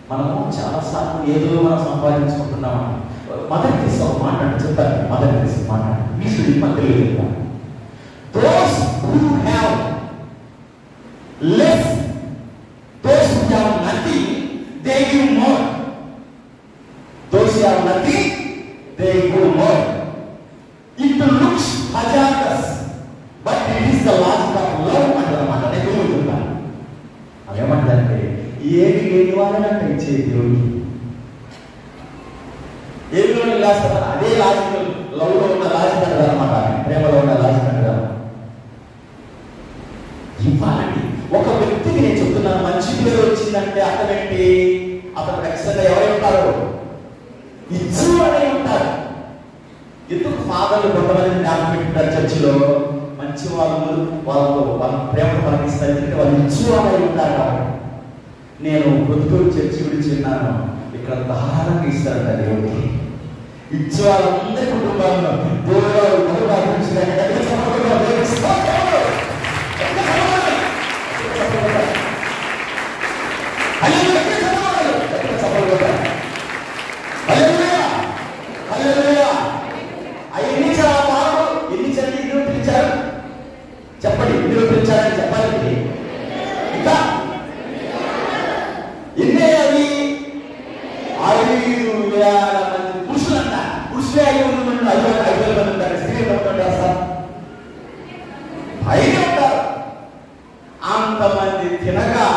మనము చాలాసార్లు ఏదో మనం సంపాదించుకుంటున్నామని మదర్ తెరీసా ఒక మాట అంటే చెప్తాను. మదర్ తెరీసా మాట మీ మన తెలుగు చెప్తాను. Those who have less, those who have nothing, they give more. Those who have nothing, they give more. It looks hazardous, but it is the logic of love అంటారన్నమాట. నేను తెలుగుతున్నాను. అవేమంటారంటే ఏమి లేని వాళ్ళనంటే ఇచ్చే దేవుడికి ఏమిలో లాజిక్ అదే logic లవ్లో ఉన్న లాజిక్ అంటారన్నమాట. ప్రేమలో ఉన్న లాజిక్ అంటారు. ఇవ్వాలండి. ఒక వ్యక్తికి నేను చెప్తున్నాను, మంచి పేరు వచ్చిందంటే అర్థం ఏంటి? అతను ఖచ్చితంగా ఎవరై ఉంటారు? ఇచ్చేవాడై ఉంటారు. ఎందుకు ఫాదర్లు కొంతమంది జ్ఞాపకం పెట్టుకుంటారు చర్చిలో? మంచి వాళ్ళు వాళ్ళ ప్రేమ పలికిస్తారు. ఎందుకంటే వాళ్ళు ఇచ్చేవాడై ఉంటారు కాబట్టి. నేను కొత్తూరు చర్చి గురించి విన్నాను. ఇక్కడ ధారాళంగా ఇస్తారంట దేవుడికి. ఇచ్చే వాళ్ళందరి కుటుంబాలను చెప్పండి, ఎన్ని పిలిచారని చెప్పాలి. ఇంకా ఎన్నే అవి 5,000 మంది పురుషులంట. పురుషులే 5,000 మంది, 5,000 మంది ఉంటారు. స్త్రీలు ఉంటారు సార్, పైన ఉంటారు. అంతమంది తినగా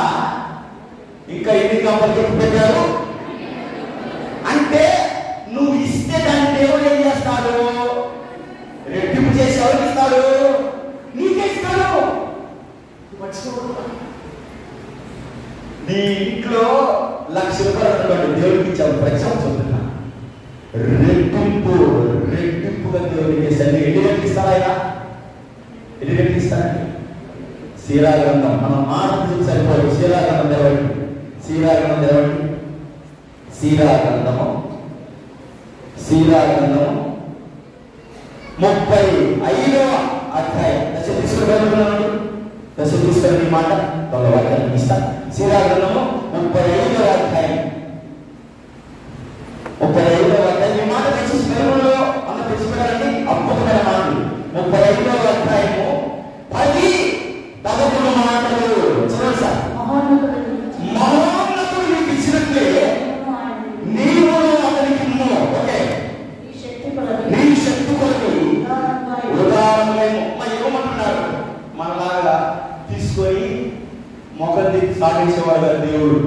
ఇంకా ఎన్ని కంపలు పెట్టారు అంటే నువ్వు ఇస్తే దాన్ని దేవుడు ఏం చేస్తాడు? రెట్టింపు చేసి ఎవరికి ఇస్తాడు? నీకే ఇస్తాడు. నీ ఇంట్లో 1,00,000 రూపాయలు అనుకోండి, దేవుడికి ఇచ్చావు. ప్రచారం చెప్తున్నా, రెట్టింపుగా దేవుడికి ఇస్తాడు. ఎన్ని రెట్లు ఇస్తాడు ఆయన? ఎన్ని రెట్లు ఇస్తాడండి? శ్రీరాగంధం మనం మాట చూసి సరిపోదు. శ్రీరాగంధం తెరవండి, శ్రీరాగంధం తెరవండి. శ్రీరాగంధము 35వ అధ్యాయం. దశ తీసుకుని మాట వాళ్ళ వాక్యాన్ని ఇస్తా. శ్రీరాగంధము 35వ అధ్యాయం. 35వ అధ్యాయం. ఈ మాట తెచ్చి బైబిల్లో అన్న తెచ్చిపెట్టాలండి. అద్భుతమైన మాటలు. 35వ అధ్యాయము 10 మాటలు చూడండి సార్. మహోన్నతుడు నీకు ఇచ్చినట్లే నీవు అతనికి ఇమ్ము. ఓకే, నీ శక్తి కొరకు ఉదాహరణలేమో ఇవ్వమంటున్నారు. మనలాగా తీసుకొని మొక్కని సాగించేవాడు కదా దేవుడు.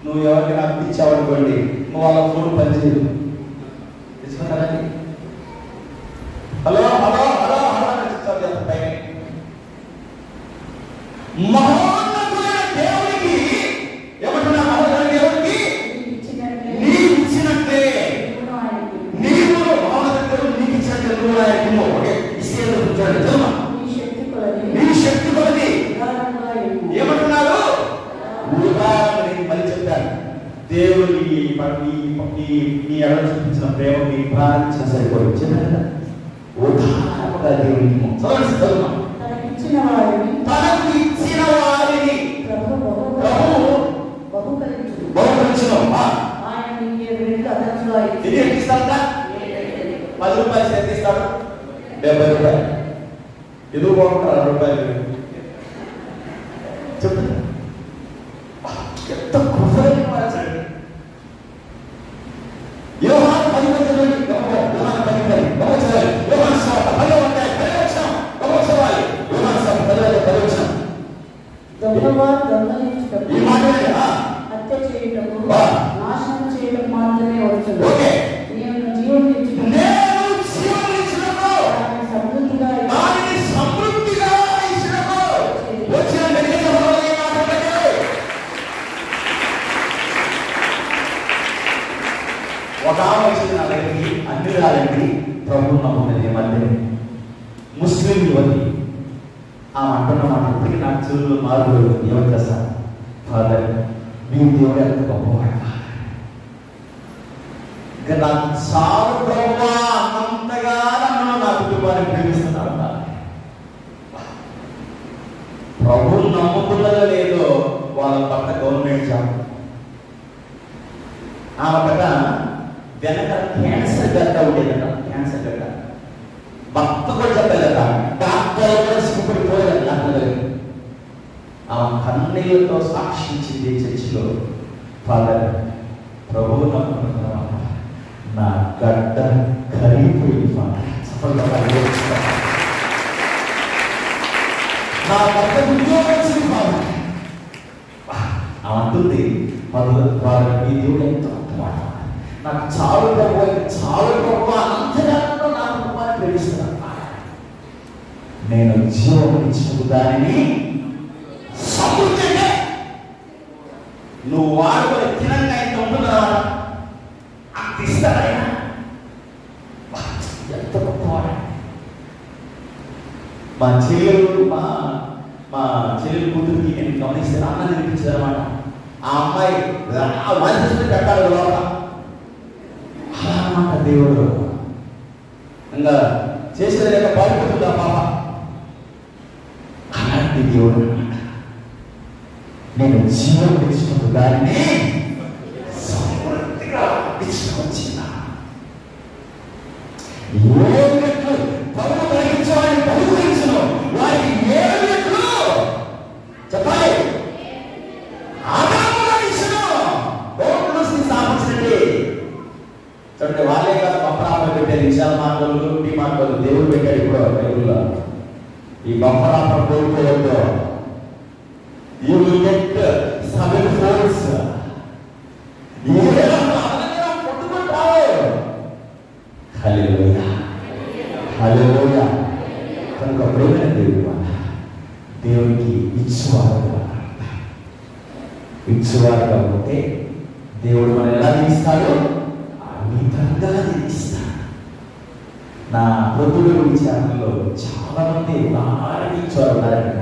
నువ్వు ఎవరికి నాకు ఇచ్చావనుకోండి, నువ్వు వాళ్ళ ఫోన్ పనిచేయదు. తీసుకుంటారండి. హలో హలో హలో హలో మహోన్నతులైన దేవుడికి ఏమంటున్నా? మహోన్నతులైన దేవుడికి నీవు ఇచ్చినట్లే నీవు మహోన్నత దేవుడు నీకు ఇచ్చినట్లే నువ్వు ఆయనకు. ఓకే, ఇసేలో కూర్చోండి. నీ శక్తి కొలది ఏమంటున్నారు? ఉదాహరణ మళ్ళీ చెప్పారు. దేవుడి నీ ఎడ చూపించిన ప్రేమకి ప్రార్థించిన సరిపోయి చెప్పారు. ఉదాహరణగా దేవుడికి తనకు ఇచ్చిన వారిని బహుకరించును. ఇది ఎక్కిస్తాడా? 10 రూపాయలు చేతిస్తాడు, 70 రూపాయలు. ఎదురు బాగుంటారు 6 రూపాయలు. చెప్తా ఎంత కృపని మార్చండి. యోహాను 10:10 ఈ మాట హత్య చేయటము, నాశనం చేయటం మాత్రమే వచ్చు. నేను జీవం సమృద్ధిగా ఒక ఆమె వచ్చింది నా దగ్గరికి. అన్ని రాలండి ప్రభు నమ్ముకునేది మధ్య ముస్లిం యువతి. ఆ అంటున్న మాట ఇప్పటికీ నాకు చెవుల్లో మార్పు ఏమంటా సార్? ఫాదర్, మీ దేవుడు ఎంత గొప్పవాడు. ఇంకా నాకు చాలు ప్రభు అన్నంతగా నన్ను నా కుటుంబాన్ని ప్రేమిస్తున్నాడు. ప్రభు నమ్ముకున్నదో లేదో వాళ్ళ పట్ల గవర్నమెంట్ జాబ్ ఆమె వెనక క్యాన్సర్ గడ్డ ఉండేదట. క్యాన్సర్ గడ్డ భక్త కూడా చెప్పలేదట. డాక్టర్ కూడా సిగ్గుపడిపోయేదట. డాక్టర్ ఆమె కన్నీళ్ళతో సాక్షించింది చర్చిలో. ఫాదర్, ప్రభువు నమ్ముకున్నావా, నా గడ్డ కరిగిపోయింది ఫాదర్. సఫలంగా నా గడ్డ ఉద్యోగం వచ్చింది ఫాదర్. అంటుంది ఫాదర్, ఈ దేవుడు ఎంత మాట, నాకు చాలు చాలు అంతగా నా కుటుంబాన్ని ప్రేమిస్తున్నాను. నేను జీవం ఇచ్చిన దానిని సమృద్ధిగా నువ్వు వాడుకొని తినంగా ఇంత ఉంటున్నావా, అంత ఇస్తాడైనా. ఎంత గొప్పవాడు. మా చెల్లెలు మా చెల్లెలు కూతురికి నేను గమనిస్తే అన్నం తినిపించదు అనమాట. ఆ అమ్మాయి మంచి పెట్టాలి లోపల అన్నమాట. దేవుడు ఇంకా చేసేది లేక బాగుపడుతుంది ఆ పాప. అలాంటి దేవుడు అనమాట. నేను జీవం ఇచ్చిన దాన్ని సమృద్ధిగా ఇచ్చిన పరువు కలిగించేవాడిని బహుకరించను, వారికి 7 రెట్లు చెప్పాలి ఆదాముగా ఇచ్చును. సాధించండి. చూడండి, వాళ్ళే కాదు బొమ్మరాపలు పెట్టారు. విశాల మార్గంలో టీ మార్గంలో దేవుడు పెట్టాడు. ఇప్పుడు బైబుల్లో ఈ బొమ్మరాపలు కోరుకోవద్దు. You will get 7 folds. హల్లెలూయా, హల్లెలూయా. కనుక ప్రేమైన దేవుడు దేవునికి ఇచ్చువారుగా ఉంటే దేవుడు మనం ఎలా దీవిస్తాడు? అమితంగా దీవిస్తాడు. నా ప్రభుల గురించి అందులో చాలా మంది ఇచ్చేవారు ఉన్నారంట.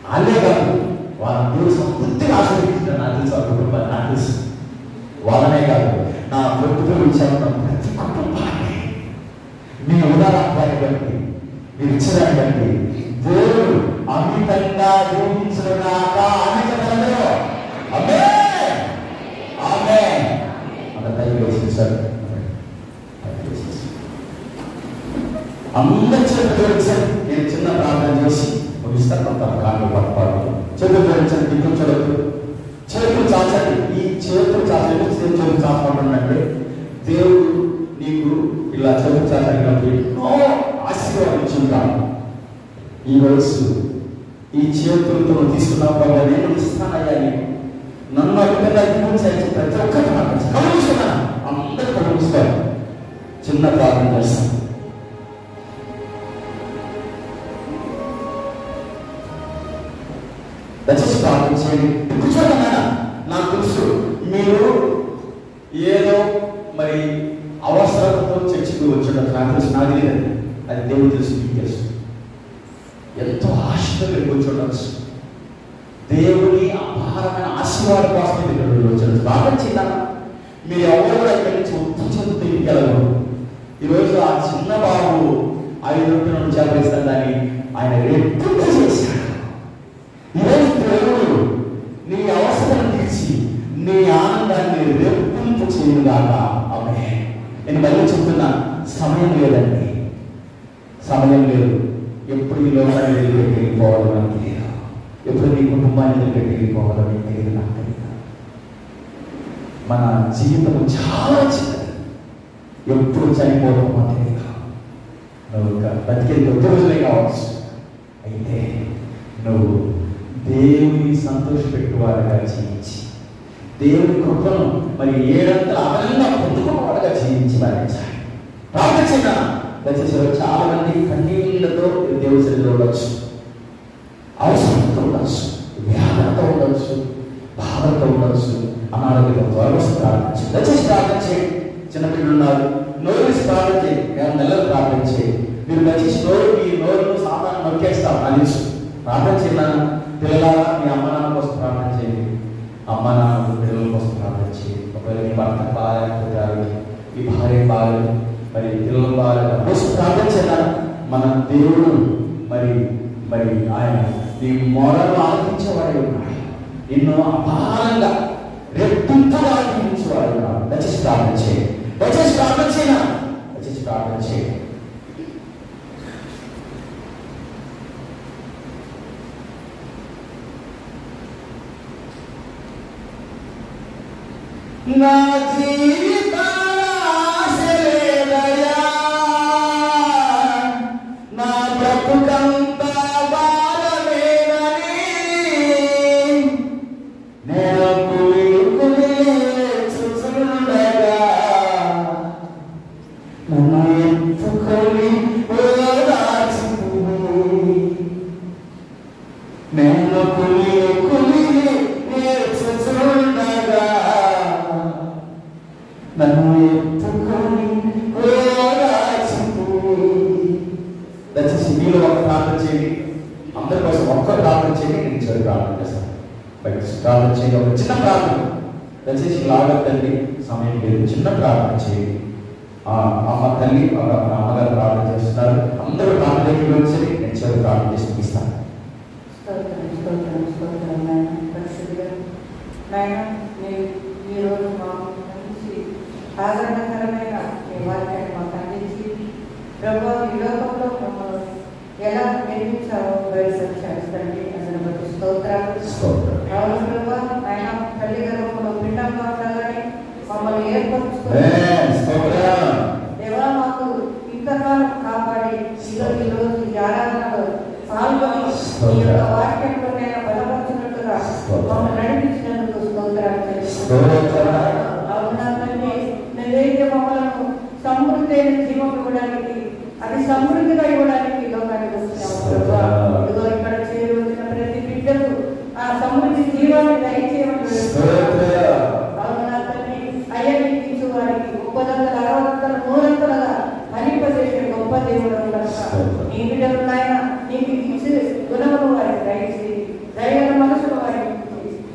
వాళ్ళే కాదు, వాళ్ళ దేవుడు సంపూర్తిగా ఆశీర్వదించారు. నాకు తెలుసు ఆ కుటుంబాన్ని, నాకు తెలుసు. వాళ్ళనే కాదు, నా ప్రభుత్వం ఇచ్చారు ప్రతి కుటుంబాన్ని మీ ఉదాహరణని బట్టి, మీరు ఇచ్చడాన్ని బట్టి దేవుడు అమితంగా దీవించుగాక. అమితంగా ఆమేన్, ఆమేన్. అందరూ వేసేసారు. అందరి చేతులు నేను చిన్న ప్రార్థన చేసి ముగిస్తాను. కొంత కాళ్ళు పట్టుకోవాలి. చేతులు జోడించండి, దిక్కు చూడద్దు. చేతులు చాచండి. ఈ చేతులు చాచండి. చేతులు చాచుకుంటున్నట్టు దేవుడు నీకు ఇలా చేతులు చాచడానికి ఎన్నో ఆశీర్వాదించుంటాను. ఈ వయసు ఈ చేతులతో తీసుకున్నావు బాగా, నేను ఇస్తానయ్యా. నీకు నన్ను అడుగుతున్నా ప్రతి ఒక్కటి కలుగుతున్నాను. అందరూ కలుగుతారు. చిన్న ప్రార్థన చేస్తాను. దయచేసి ప్రార్థన చేయండి. కూర్చోండి. నాకు తెలుసు మీరు ఏదో మరి అవసరంతో చర్చకు వచ్చేటప్పుడు నాకు తెలుసు. నాకు లేదండి, అది దేవుడు తెలుసు, మీకు తెలుసు. ఎంతో ఆశతో మీరు కూర్చోవచ్చు. దేవుని అపారమైన ఆశీర్వాదం కోసం మీరు వచ్చారు. ప్రార్థన చేద్దాం. మీరు ఎవరు కూడా ఇక్కడి నుంచి ఉత్తు తిరిగలరు. ఈరోజు ఆ చిన్న బాబు 5 రూపాయల నుంచి చేపలిస్తాను దాన్ని ఆయన రెట్టింపు చేశాడు. ఈరోజు దేవుడు నీ అవసరం తీర్చి నీ ఆనందాన్ని రెట్టింపు చేయగాక. ఆమేన్. నేను మళ్ళీ చెప్తున్నా, సమయం లేదండి, సమయం లేదు. ఎప్పుడు ఈ లోకాన్ని వెళ్ళిపోవాలని తెలియదు, ఎప్పుడు నీ కుటుంబాన్ని వెళ్ళిపోవాలని తెలియదు. నాకు తెలియదు. మన జీవితం చాలా చిన్నది. ఎప్పుడు చనిపోవడం తెలియదు. నువ్వు బతికేది కొద్ది రోజులే కావచ్చు. అయితే నువ్వు దేవుని సంతోషపెట్టువాడుగా జీవించి, దేవుని కృపను మరి 7 అంతల అదనంగా పొందుకున్నవాడుగా జీవించి మరణించాలి. ప్రార్థన చేద్దాం. దయచేసి చాలా మంది కన్నీళ్లతో దేవుడి సన్నిధిలో ఉండొచ్చు, అవసరంతో ఉండొచ్చు, వ్యాధంతో ఉండొచ్చు, బాధతో ఉండొచ్చు, అనారోగ్యంతో త్వరవస్తు ప్రార్థించి దయచేసి ప్రార్థన చేయండి. చిన్నపిల్లలు ఉన్నారు, నోరు వేసి ప్రార్థన చేయండి. 6 నెలలు ప్రార్థన చేయండి. మీరు దయచేసి మీ నోరును సామాన్యం నొక్కేస్తాం అనిచ్చు ప్రార్థన చేయాలి. పిల్లలారా మీ అమ్మ నాన్న కోసం ప్రార్థన చేయండి. అమ్మ నాన్న పిల్లల కోసం ప్రార్థన చేయండి. ఒకవేళ మీ భర్త బాగా, మీ భార్య బాగా, మరి పిల్లల బాగా కోసం ప్రార్థన చేయాలి. మన దేవుడు మరి మరి ఆయన నీ మొరలు ఆలకించేవాడే ఉన్నాడు. ఎన్నో అపారంగా రెట్టింపుగా ఆలకించేవాడు. నా జీవితాల ఆశలేదయ్యా, నా బ్రతుకంతా భారమేనని నేను కుమిలి చూస్తుండగా నన్ను ఎత్తుకొని ఓదార్చుకుని, నేను కుమిలి నేర్చుతుండగా నన్ను ఎత్తుకొని ఓదార్చుకుని. దయచేసి మీరు ఒక ప్రార్థన చేయండి, అందరి కోసం ఒక్క ప్రార్థన చేయండి. నేను చివరి ప్రార్థన చేస్తాను. బయట ప్రార్థన చేయండి, ఒక చిన్న ప్రార్థన. దయచేసి లాగద్దండి, సమయం లేదు. చిన్న ప్రార్థన చేయండి. అమ్మ తల్లి అమ్మగారు ప్రార్థన చేస్తున్నారు. అందరూ ప్రార్థనకి వచ్చి నేను చివరి ప్రార్థన చేసి ముగిస్తాను. ఈరోజు మాకు మంచి ఆదరణకరమైన మీ వాక్యాన్ని మాకు అందించి ప్రభు ఈ లోకంలో మమ్మల్ని ఎలా నిర్మించాలో బయలుసండి. అసలు బట్టి స్తోత్రాలు. అవును ప్రభు, ఆయన తల్లి గర్భంలో పిండంగా ఉండాలని మమ్మల్ని ఏర్పరుచుకొని దేవా మాకు ఇంతకాలం కాపాడి ఈరోజు ఈ ఆరాధనలో పాల్గొని ఈ యొక్క వాక్యంలో నేను బలపరుచున్నట్టుగా మమ్మల్ని నడిపించినందుకు స్తోత్రాలు చెల్లిస్తున్నాను. అవునా తండ్రి, నువ్వైతే మమ్మల్ని సమృద్ధి అయిన జీవం ఇవ్వడానికి, అది సమృద్ధిగా ఇవ్వడానికి లోకానికి వస్తున్నాము. ఇదిగో ఇక్కడ చేరువచ్చిన ప్రతి బిడ్డకు ఆ సమృద్ధి జీవాన్ని దయచేయమని అవునా తండ్రి, అయ్యనించు వారికి 30, 60, 100 హరింపజేసే గొప్ప దేవుడు నీ బిడ్డలు నాయన నీకు ఇచ్చే గుణములు వారికి దయచేసి, దైవ మనసును వారికి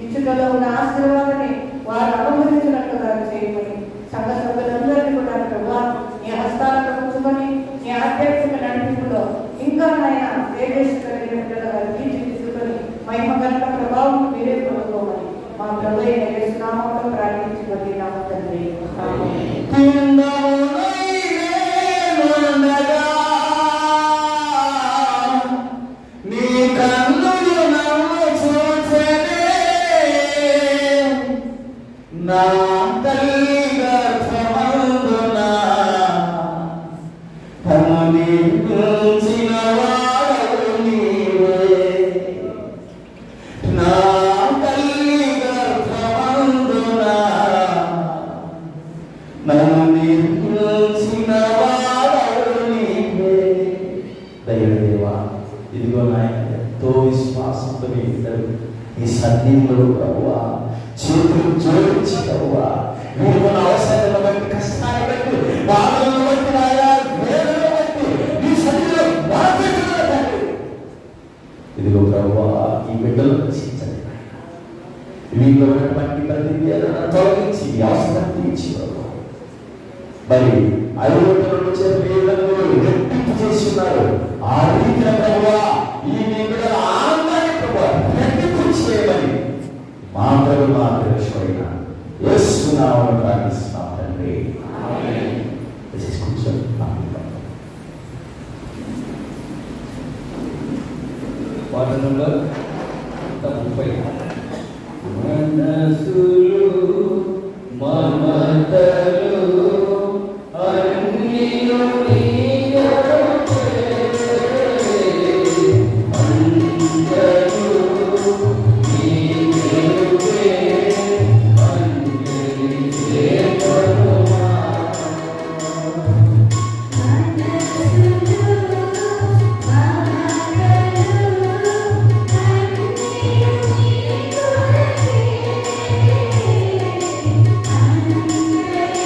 ఇచ్చుటలో ఉన్న ఆశీర్వాదాన్ని వారు అనుభవించినట్లుగా చేయమని సంఘ సభ్యులందరినీ కూడా ప్రభావ నీ హస్తాలను ఉంచుకొని నీ ఆధ్యాత్మిక నడిపింపులో ఇంకా నాయన వేగేశ్వరుగా తీర్చిదిద్దుకొని మహిమ గంట ప్రభావం మీరే పొందుకోమని మా ప్రభు నామంలో ప్రార్థించి నామ తండ్రి. నా తల్లి గర్భమందున కనిపించిన వాడవు నీవే, నా తల్లి గర్భమందున నన్ను నిర్మించిన వాడవు నీవే. దైవదేవా, ఇదిగో నాయన ఎంతో విశ్వాసంతో ఇద్దరు ఈ సన్నిధిలో ప్రభువా చేతులు జోడించి ప్రభువా మీరు అవసరాలను బట్టి, కష్టాన్ని బట్టి, బాధలను బట్టి, వేదనను బట్టి మీ సన్నిధిలో ఇదిగో ప్రభువా ఈ బిడ్డలను రక్షించండి. వీళ్ళు ఉన్నటువంటి ప్రతి వేదన తొలగించి మీ అవసరం తీర్చి మరి 5 రోజుల నుంచి వేదనలు రెట్టింపు చేస్తున్నారు. ఆ రీతిలో ప్రభువా ఈ మీ బిడ్డల ఆనందాన్ని ప్రభువా రెట్టింపు చేయమని మా ప్రభు మా రక్షకుడైన యేసు నామములో ప్రార్థిస్తున్నాం తండ్రి. ఆమేన్. కూర్చొని పాట నంబర్ 30. మనసులు మమతలు అన్నియు Thank you.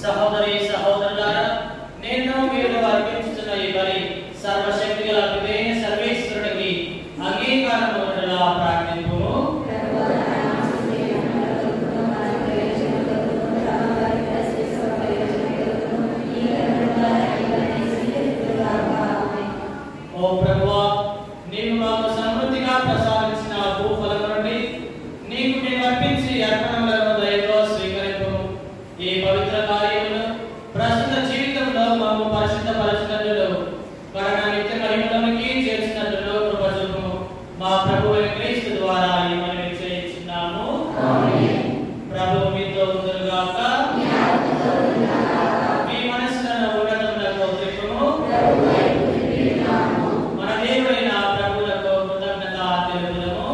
సహోదరి సహోదరులారా, నేను మీరు అర్పించుతున్న ఈ బలి సర్వశక్తిగల పితైన సర్వేశ్వరుడికి అంగీకారముగా ప్రార్థింపుము. ఓ ప్రభువా, నీవు మాకు సమృద్ధిగా ప్రసాదించిన భూఫలము నుండి నీకు మేము అర్పించి అర్పణలను దయతో స్వీకరింపుము. ఈ పవిత్ర కార్యములు ప్రస్తుత జీవితంలో మాకు పరిశుద్ధపరచినట్లు కరుణ నిత్య మహిమలోనికి చేర్చినట్లు కృప చూపుము. మా ప్రభువైన క్రీస్తు ద్వారా ఈ మనవి చేయించున్నాము. ప్రభువు మీతో ఉండుగాక. మీ మనసులను ఉన్నతములకు త్రిప్పుము. మన దేవుడైన ప్రభువులకు కృతజ్ఞత తెలుపుదము.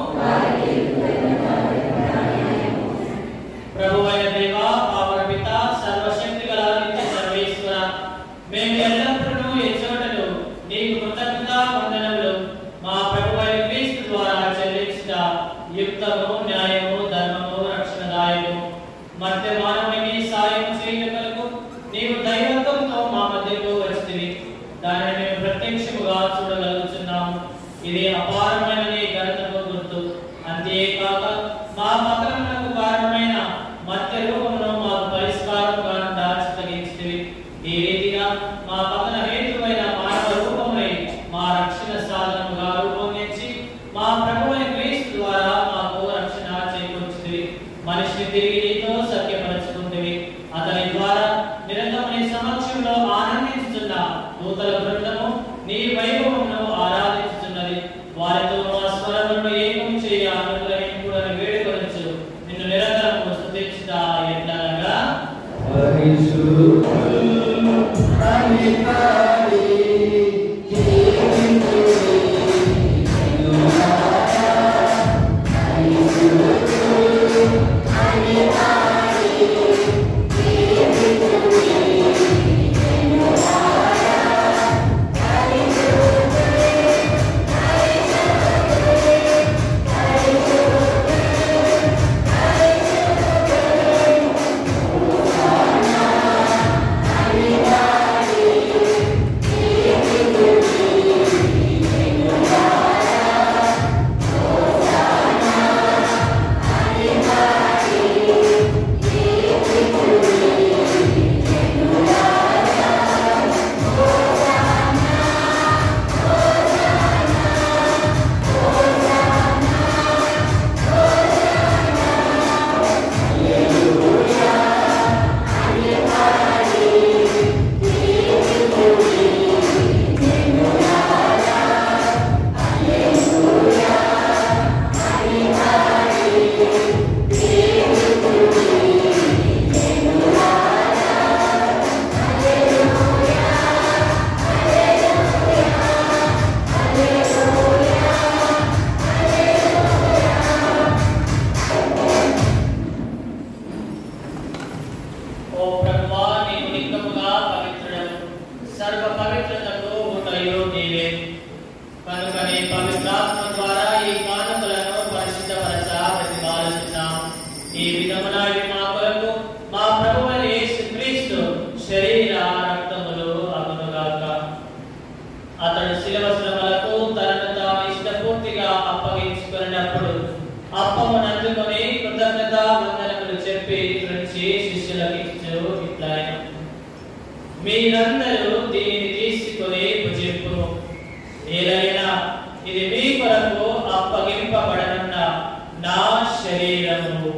ప్రభువైన దేవా, పావన పిత, సర్వశక్తి గల నిత్య సర్వేశ్వర, మేము ఎల్లప్పుడూ ఎచ్చోటను నీకు కృతజ్ఞత వందనములు మా ప్రభువైన క్రీస్తు ద్వారా చెల్లించుట యుక్తము, న్యాయము, ధర్మము, రక్షణదాయము. మధ్య మానవునికి సాయం చేయటకు నీవు దైవత్వంతో మా మధ్యకు వచ్చితివి. దానిని మేము ప్రత్యక్షముగా చూడగలుగుతున్నాము. ఇది అపారమైన నీ ఘనతకు గుర్తు. అంతేకాక మా పతనమునకు కారణమైన మధ్య రూపమును మాకు పరిష్కారముగా దాచితగించితివి. ఈ రీతిగా మా పతన హేతువైన మానవ రూపమునై మా రక్షణ సాధనముగా రూపొందించి మా ప్రభువైన క్రీస్తు ద్వారా మాకు రక్షణ చేకూర్చితివి. మనిషిని తిరిగి నీతో సఖ్యపరచుకుంటివి. అతని ద్వారా నిరంతరం నీ సమక్షంలో ఆనందించుతున్న దూతల బృందము నీ వైభవమును ఆరాధించుతున్నది. వారితో మా స్వరములను ఏకం చేయ అనుగ్రహింపుడని వేడుకొనొచ్చు. నిన్ను నిరంతరము స్తుతించుట ఎట్లనగా మీరందరూ దీనిని తీసుకొని భుజింపుము. ఏలైనా ఇది మీ కొరకు అప్పగింపబడనున్న నా శరీరము.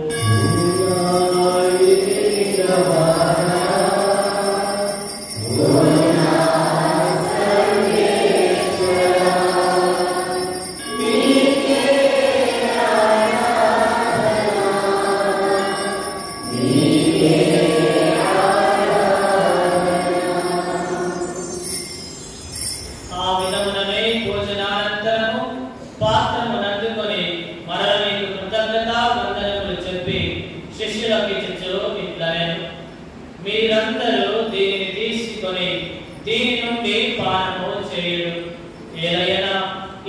మీరందరూ దీనిని తీసుకొని దీని నుండి పానము చేయుడు. ఏలైనా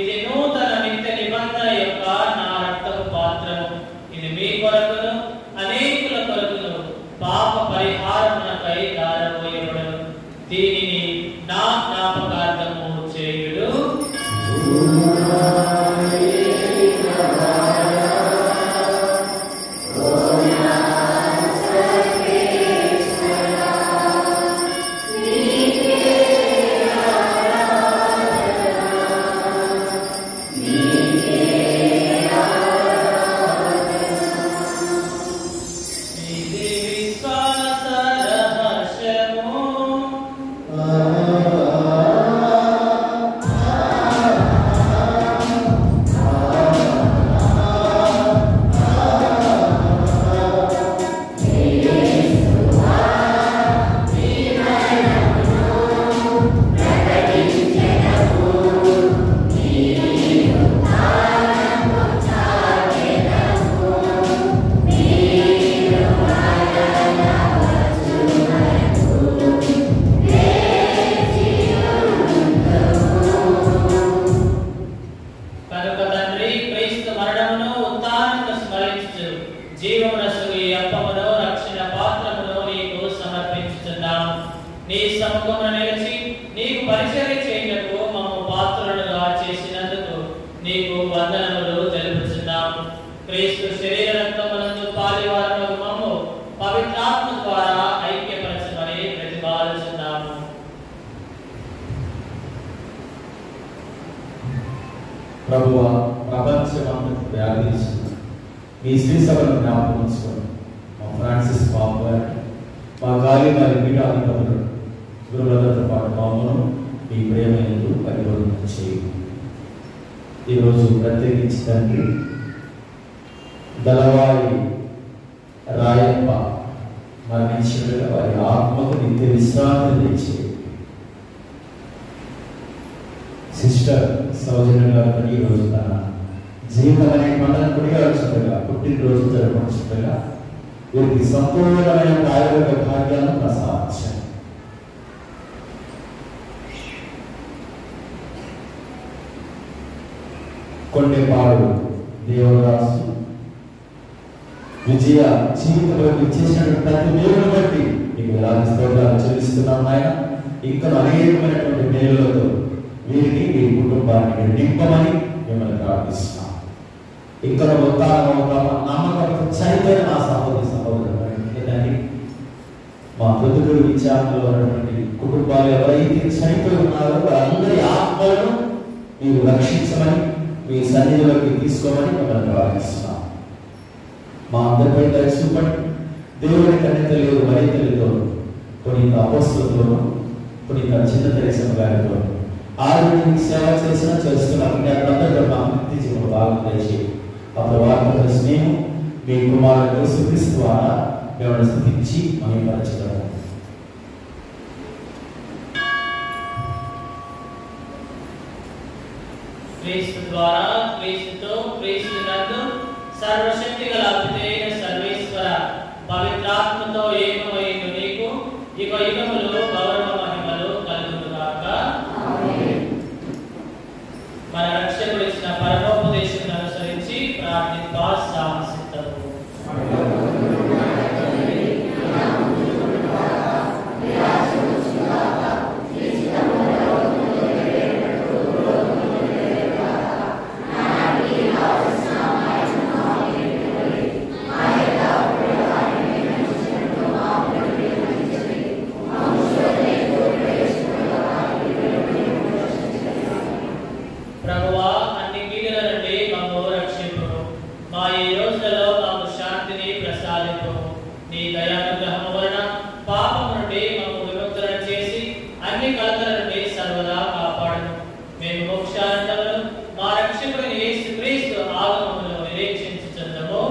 ఇది నూతన నిత్య నిబంధన యొక్క నా రక్తపు పాత్రము. ఇది మీ కొరకును అనేకుల కొరకును పాప పరిహారమునకై జీవమునసు ఈ అప్పమును రక్షణ పాత్రమును నీకు సమర్పించుచున్నాము. నీ సముఖమున నిలిచి నీకు పరిచర్య చేయుటకు మమ్ము పాత్రులుగా చేసినందుకు నీకు వందనములు తెలుపుచున్నాము. క్రీస్తు శరీర రక్తములందు పాలివారము మమ్ము పవిత్రాత్మ ద్వారా ఐక్యపరచమని ప్రతిపాదించున్నాము. ప్రభువా, ప్రపంచమంతా వ్యాపించి మీ శ్రీ సభను జ్ఞాపకం ఉంచుకోండి. మా ఫ్రాన్సిస్ పాప గారిని, మా గాలి వారి పీఠాధిపతులు గురువులతో పాటు మామూలు మీ ప్రేమ ఎందు పరిపూర్ణం చేయండి. ఈరోజు ప్రత్యేకించి తండ్రి దళవారి రాయప్ప మరణించిన వారి ఆత్మకు నిత్య విశ్రాంతి తెచ్చి సిస్టర్ సౌజన్య గారు ఈరోజు తన జీవితం అనే మండలం కొనియాల్సిందిగా పుట్టినరోజు జరపవలసిందిగా వీరికి సంపూర్ణమైన ప్రాయోగిక భాగ్యాలను ప్రసాదించారు. కొండేపాడు దేవదాసు విజయ జీవితంలో చేసినటువంటి ప్రతి దేవుని బట్టి మీకు వేలాది స్తోత్రాలు చెల్లిస్తున్నాం ఆయన. ఇంకా అనేకమైనటువంటి మేలులతో వీరిని మీ కుటుంబాన్ని నింపమని మిమ్మల్ని ప్రార్థిస్తున్నాం. ఇంకా నమ్మకంతో చనిపోయిన మా సహోదరుడు మా ప్రతికూల విచారణలో ఉన్నటువంటి కుటుంబాలు ఎవరైతే చనిపోయి ఉన్నారో వారందరి ఆత్మలను మీరు రక్షించమని మీ సన్నిధిలోకి తీసుకోమని మిమ్మల్ని ప్రార్థిస్తున్నాం. మా అందరిపై దర్శింపండి. దేవుని కన్యతలు వనితలతో కొన్ని అపోస్తులతోనూ కొన్ని చిన్న తెరేసమ్మ గారితో ఆరోగ్య సేవ చేస్తున్నాం. అందరితో మా వృత్తి జీవన భాగం చేసి ఆ ప్రవాహ స్నేహం మీ కుమారుడు యేసుక్రీస్తు ద్వారా దేవుని స్తుతించి మహిమపరచగలము. క్రీస్తు ద్వారా, క్రీస్తుతో, క్రీస్తునందు సర్వశక్తి గల పితైన సర్వేశ్వర పవిత్రాత్మతో ఏకమైన నీకు యుగ యుగములు గౌరవ మహిమలు కలుగునుగాక. మన రక్షకుడు ఇచ్చిన పరమోపదేశం అనుసరించి ప్రార్థింప సాహసిద్దము. ప్రభువా, అన్ని కీడుల నుండి మమ్ము రక్షింపుము. మా ఈ రోజులలో మాకు శాంతిని ప్రసాదింపుము. నీ దయానుగ్రహము వలన పాపము నుండి మమ్ము విముక్తులను చేసి అన్ని కలతల నుండి సర్వదా కాపాడుము. మేము మోక్షానందమును మా రక్షకుడైన యేసుక్రీస్తు ఆగమమును నిరీక్షించుచున్నాము.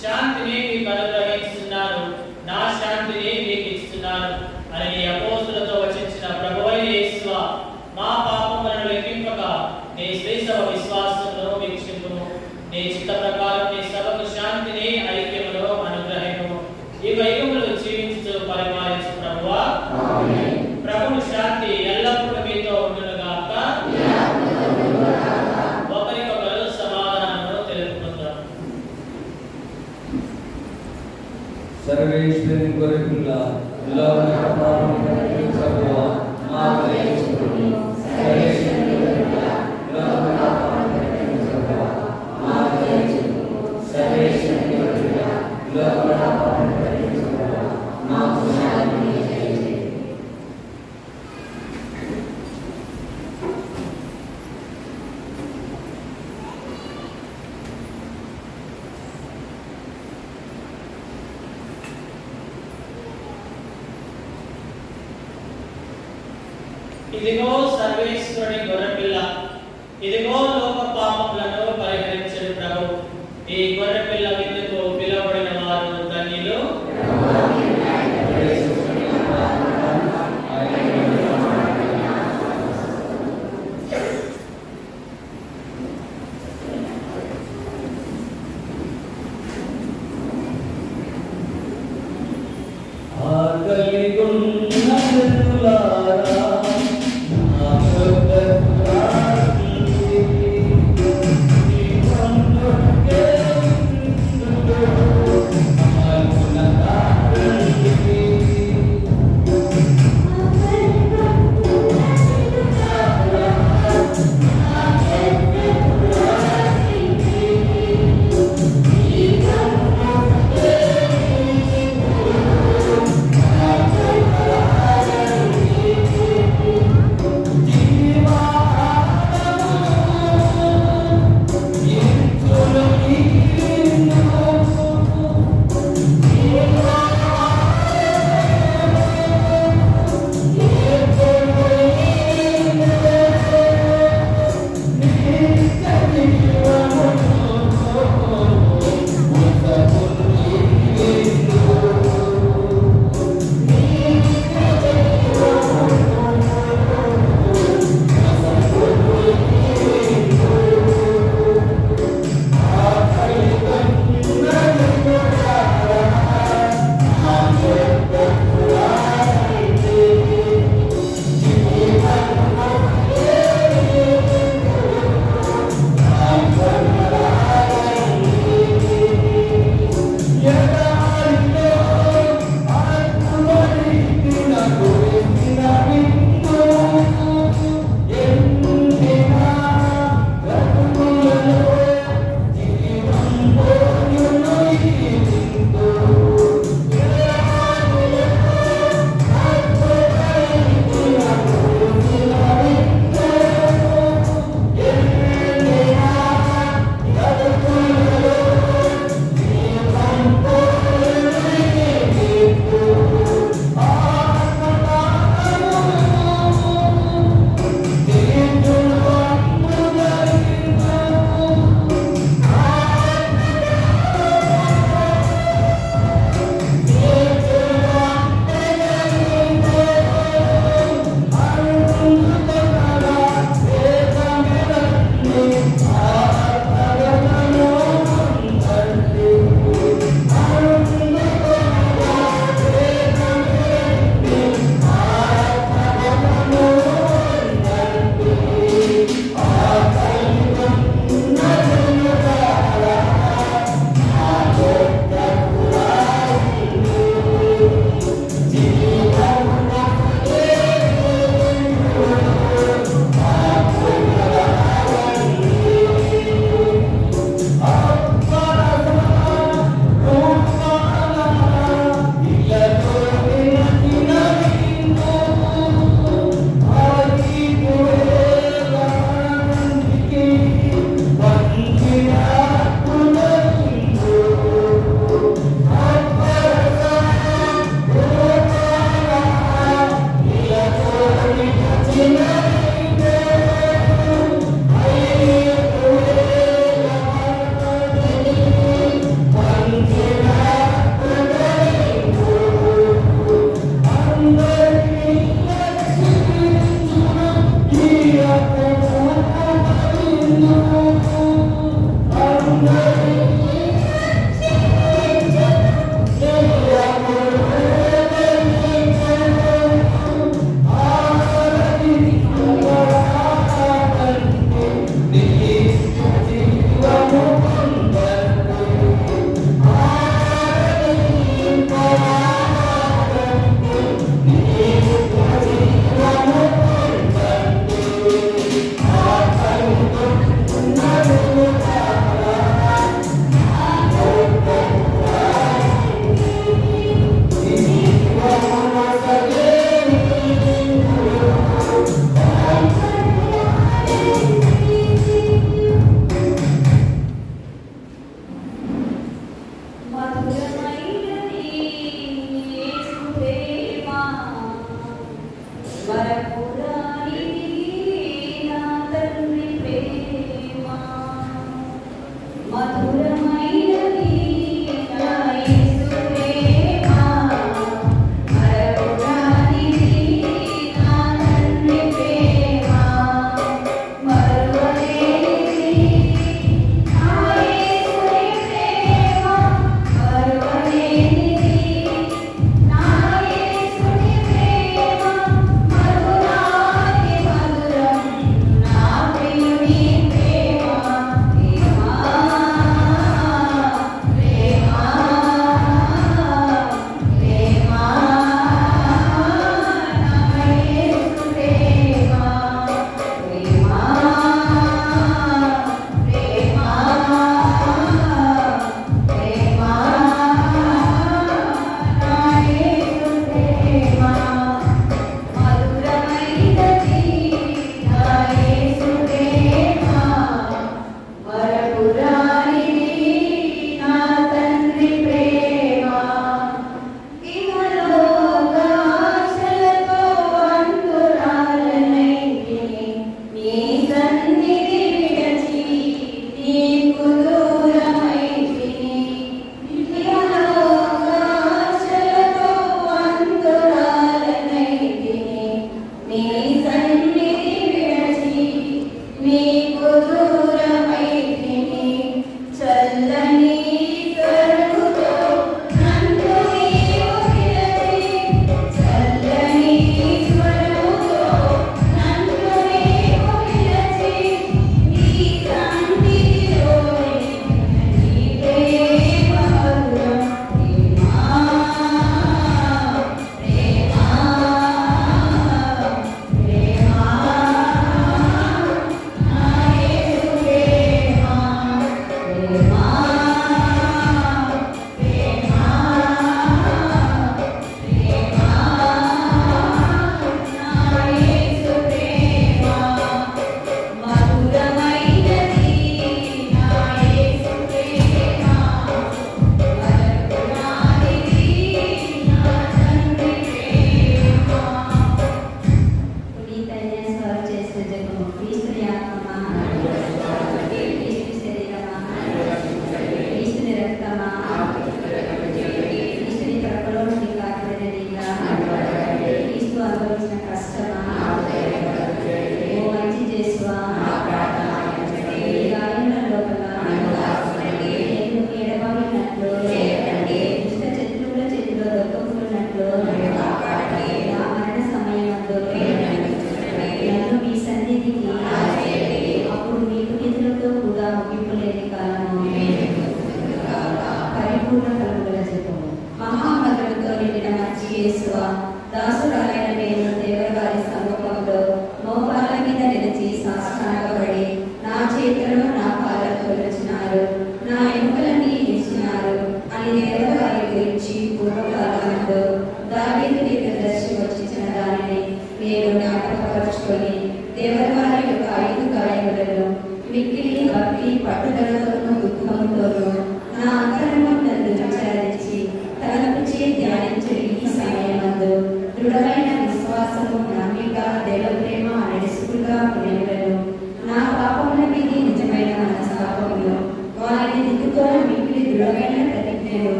శాంతిని మీకు అనుగ్రహిస్తున్నాను, నా శాంతిని మీకు ఇస్తున్నాను అని నీ అపోస్తులతో వచించిన ప్రభువైన యేసువా, మా పాపములను లెక్కింపక నీ శ్రీసభ విశ్వాసమును వీక్షింపుము. నీ చిత్త ప్రకారం నీ సభకు శాంతిని ఐక్యమును అనుగ్రహింపుము. యుగ యుగములు జీవించు పరిపాలించు ప్రభువా. ప్రభువు శాంతి ఎల్లప్పుడూ మీతో ఉండునుగాక. ఒకరికొకరు సమాధానమును తెలుపుకుందాం. సర్వేశ్వరుని కొరకుల లోక పాపం ప్రభువా మా దయచేసి సర్వేశ్వరుని కొరకుల లోక పాపం ప్రభువా మా దయచేసి సర్వేశ్వరుని కొరకుల లోక పాపం ప్రభువా మా సహాయం చేయండి. ఇదిగో సర్వేశ్వరుని గొర్రెపిల్ల, ఇదిగో లోక పాపములను పరిహరించు ప్రభు. ఈ గొర్రెపిల్ల విందుకు పిలువబడిన వారు ధన్యులు. ఆకలిగొన్న జనులారా నా కొరకు ప్రార్థించి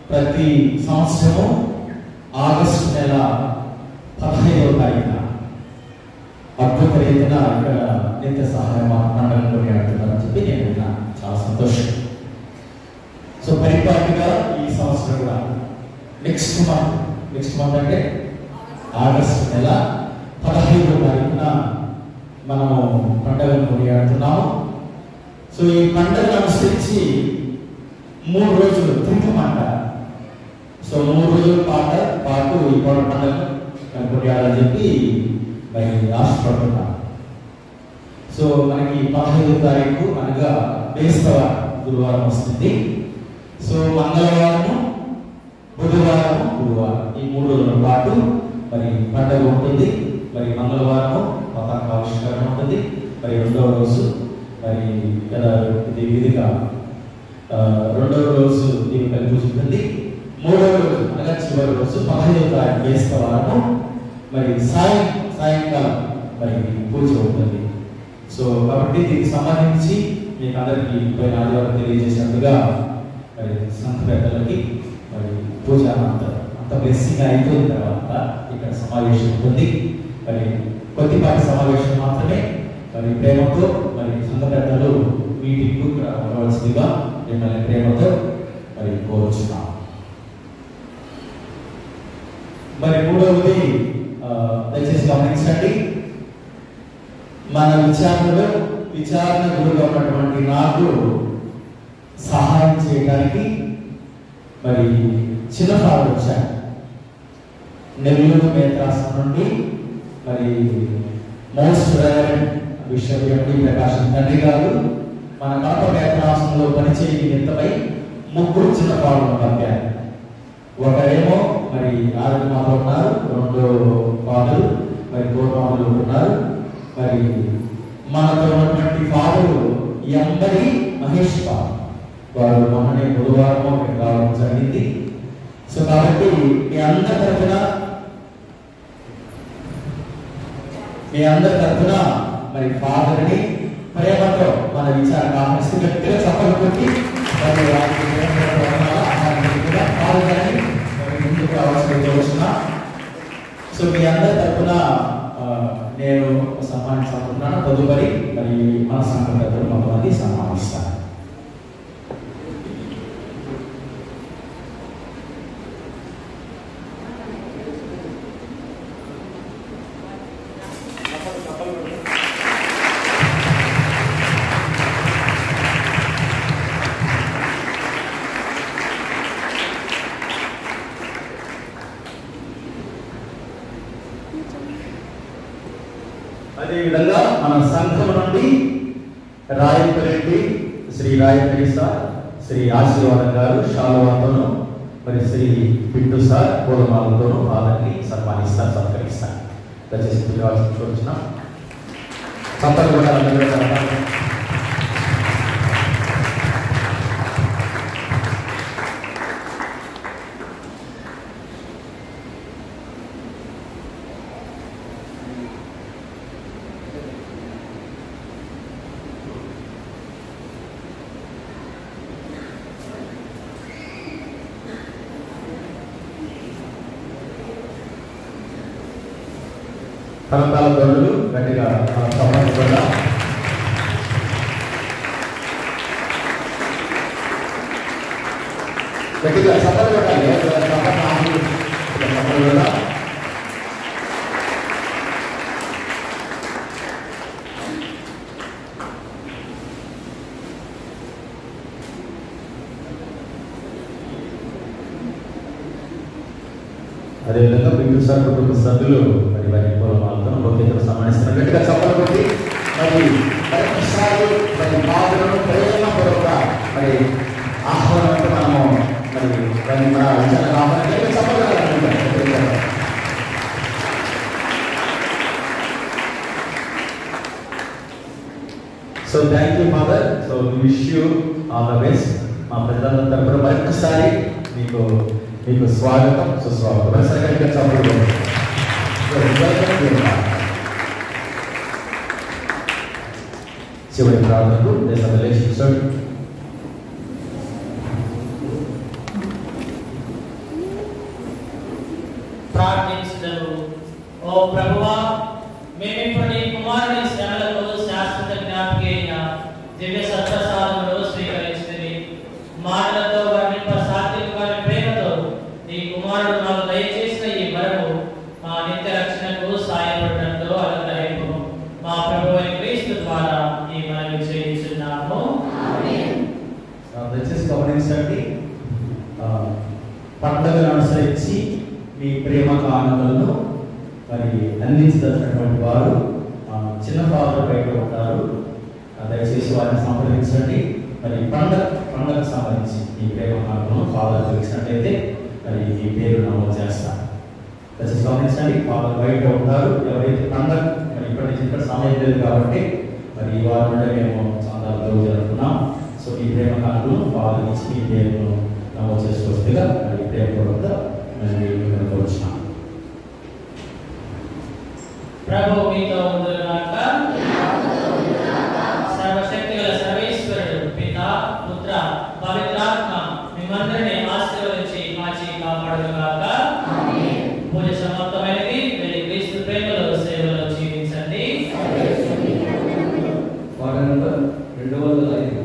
ప్రతి సంవత్సరం ఆగస్టు నెల 15వ తారీఖున అద్భుత రీతిన ఇక్కడ నిత్య సహాయం పండుగ కొనియాడుతున్నారని చెప్పి నేను విన్నాను. చాలా సంతోషం. సో పరిపాటిగా ఈ సంవత్సరం కూడా నెక్స్ట్ మంత్ అంటే ఆగస్టు నెల 15వ తారీఖున మనము పండుగను కొనియాడుతున్నాము. సో ఈ పండుగను అనుసరించి 3 రోజులు తిరుగుమంట. సో 3 రోజుల పాటు ఈ పండుగ కొనియాడని చెప్పి మరి ఆశపడుతున్నాను. సో మనకి 15వ తారీఖు అనగా బేస్తవారం గురువారం వస్తుంది. సో మంగళవారము, బుధవారము, గురువారం ఈ 3 రోజుల పాటు మరి పండుగ ఉంటుంది. మరి మంగళవారము పతాకావిష్కరణ ఉంటుంది. మరి రెండవ రోజు మరి ఇది విధిగా రెండవ రోజు దీపికల పూజ ఉంటుంది. 3వ రోజు అనగా చివరి రోజు 15వ తారీఖు బేస్తవారము మరి సాయంకాలం మరి పూజ ఉంటుంది. సో కాబట్టి దీనికి సంబంధించి మీకు అందరికీ పోయిన ఆదివారం తెలియజేసినట్టుగా మరి సంత పెద్దలకి మరి పూజ అంత బ్లెస్సింగ్ అయిపోయిన తర్వాత ఇక్కడ సమావేశం ఉంటుంది. మరి కొద్దిపాటి సమావేశం మాత్రమే మరి ప్రేమతో మరి సంత పెద్దలు మీటింగ్కు రావాల్సిందిగా మిమ్మల్ని ప్రేమతో మరి కోరుచున్నాం. మరి 3వది దయచేసి గమనించండి. మన విచారణ గురుగా ఉన్నటువంటి నాకు సహాయం చేయడానికి మరి చిన్న ఫాదర్ వచ్చాను. నెల్లూరు మేత్రాసం నుండి మరి మోస్ట్ రెవరెండ్ బిషప్ ఎండి ప్రకాశం తండ్రి గారు మన కాప మేత్రాసంలో పనిచేయ నిమిత్తమై 3 చిన్న ఫాదర్లు పంపారు. ఒకరేమో మరి ఆరోగ్య మాతో ఉన్నారు, 2 ఫాదరు మరి 4 ఫాదర్లు ఉన్నారు. మరి మనతో ఉన్నటువంటి ఫాదరు ఎంబడి మహేష్ ఫాదర్ వారు మొన్ననే బుధవారం రావడం జరిగింది. సో కాబట్టి మీ అందరి తరఫున మరి ఫాదర్ని ప్రేమతో మన విచారణ ఆహ్వానిస్తూ గట్టిగా చప్పట్లు కొట్టి ముందుకు రావాల్సిన. సో మీ అందరి తరఫున నేను సన్మానించాలనుకుంటున్నాను. తదుపరి మరి మన సంఘ పెద్దలు కొంతమంది సన్మానిస్తాను. అదేవిధంగా మన సంఘం నుండి రాయపరెడ్డి శ్రీ రాయపరెడ్డి సార్, శ్రీ ఆశీర్వాదం గారు శాలువాతోను మరి శ్రీ పిట్టు సార్ పూలమాలతోనూ వాళ్ళని సన్మానిస్తారు, సత్కరిస్తారు. దయచేసి చూసిన సంపద కూడా కరతాల దొరలు గట్టిగా సంబంధించిన గట్టిగా సఫలు పెట్టాలి. అదేవిధంగా పిట్టు సార్ కుటుంబ సభ్యులు మరి వారి పూలమాలతో లోకేతను సన్మానిస్తున్నారు. గట్టిగా చప్పట్లు కొట్టి మరి మరొకసారి మరి బాధలను ప్రేమపూర్వక మరి ఆహ్వానంతో మనము మరి మన విచారణ ఆహ్వానం చప్పట్లు. So thank you father. So wish you all the best. మా ప్రజలందరి తరపున మరొకసారి మీకు స్వాగతం, సుస్వాగతం. చివరి ప్రార్థనలు ప్రార్థించుదము. ప్రభువా, మేమిప్పుడు నీ కుమారుని శ్రమలకు శాశ్వత జ్ఞాపిక అయిన దివ్య సత్ప్రసాదమును స్వీకరించింది. మాటలతో వర్ణింప సాత్వికమైన ప్రేమతో నీ కుమారుడు మాకు దయచేసిన ఈ వరము మా నిత్య రక్షణకు సాయపడినట్లు అనుగ్రహింపు. మా ప్రభువైన క్రీస్తు ద్వారా ఈ మనవి చేయించున్నాము. దయచేసి గమనించండి, పండుగను అనుసరించి మీ ప్రేమ కానుకలను మరి అందించదలిచినటువంటి వారు చిన్న ఫాదర్ బయట ఉంటారు. దయచేసి వారిని సంప్రదించండి. మరి పండుగకు సంబంధించి మీ ప్రేమ కానుకలను ఫాదర్ తెలిసినట్లయితే మరి మీ పేరు నమోదు చేస్తాను. దయచేసి గమనించండి, ఫాదర్ బయట ఉంటారు. ఎవరైతే పండుగ మరి ఇప్పటి నుంచి ఇక్కడ సమయం లేదు కాబట్టి మరి ఈ వారం నుండి మేము చందాలు జరుపుకున్నాం. సో ఈ ప్రేమ కానుకలను ఫాదర్ నుంచి మీ పేరును నమోదు చేసుకోవచ్చుగా మరి ప్రేమపూర్వకంగా మేము కోరుచున్నాం. ప్రభు మీతో ఉండుగాక. సర్వశక్తిగల సర్వేశ్వరుడు పితా, పుత్ర, పవిత్రాత్మ మిమ్మల్ని ఆశీర్వదించి కాచి కాపాడుగాక. పూజ సమాప్తమైనది. వెళ్ళి క్రీస్తు ప్రేమలో సేవలో జీవించండి. పాట నంబర్ 205.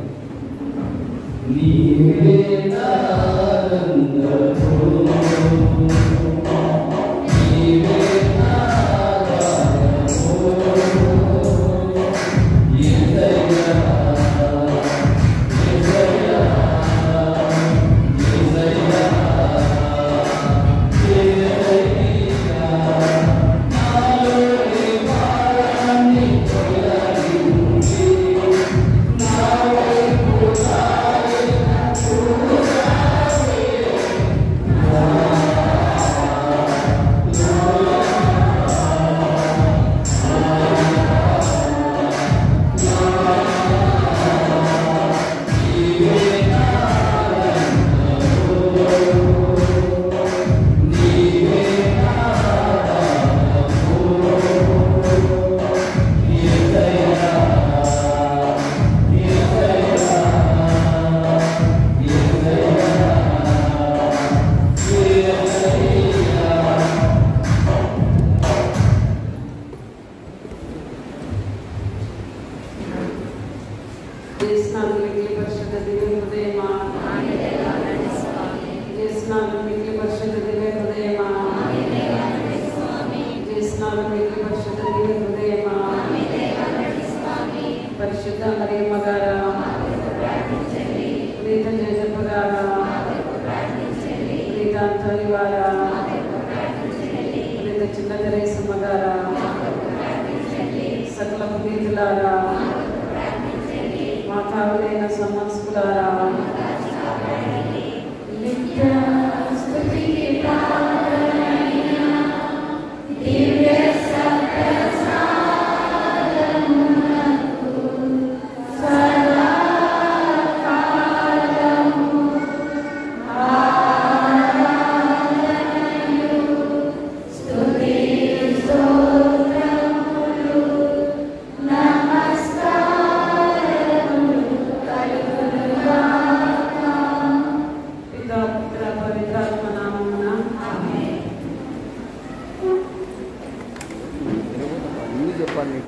పరిశుద్ధ మరియమ్మ గారా, ప్రీత జయజప్ప గారా, ప్రీత అంతోని వారా, ప్రీత చిన్న తెరేసమ్మ గారా, సకల పునీతులారా, మా కావులైన సమస్కులారా, చెప్పండి.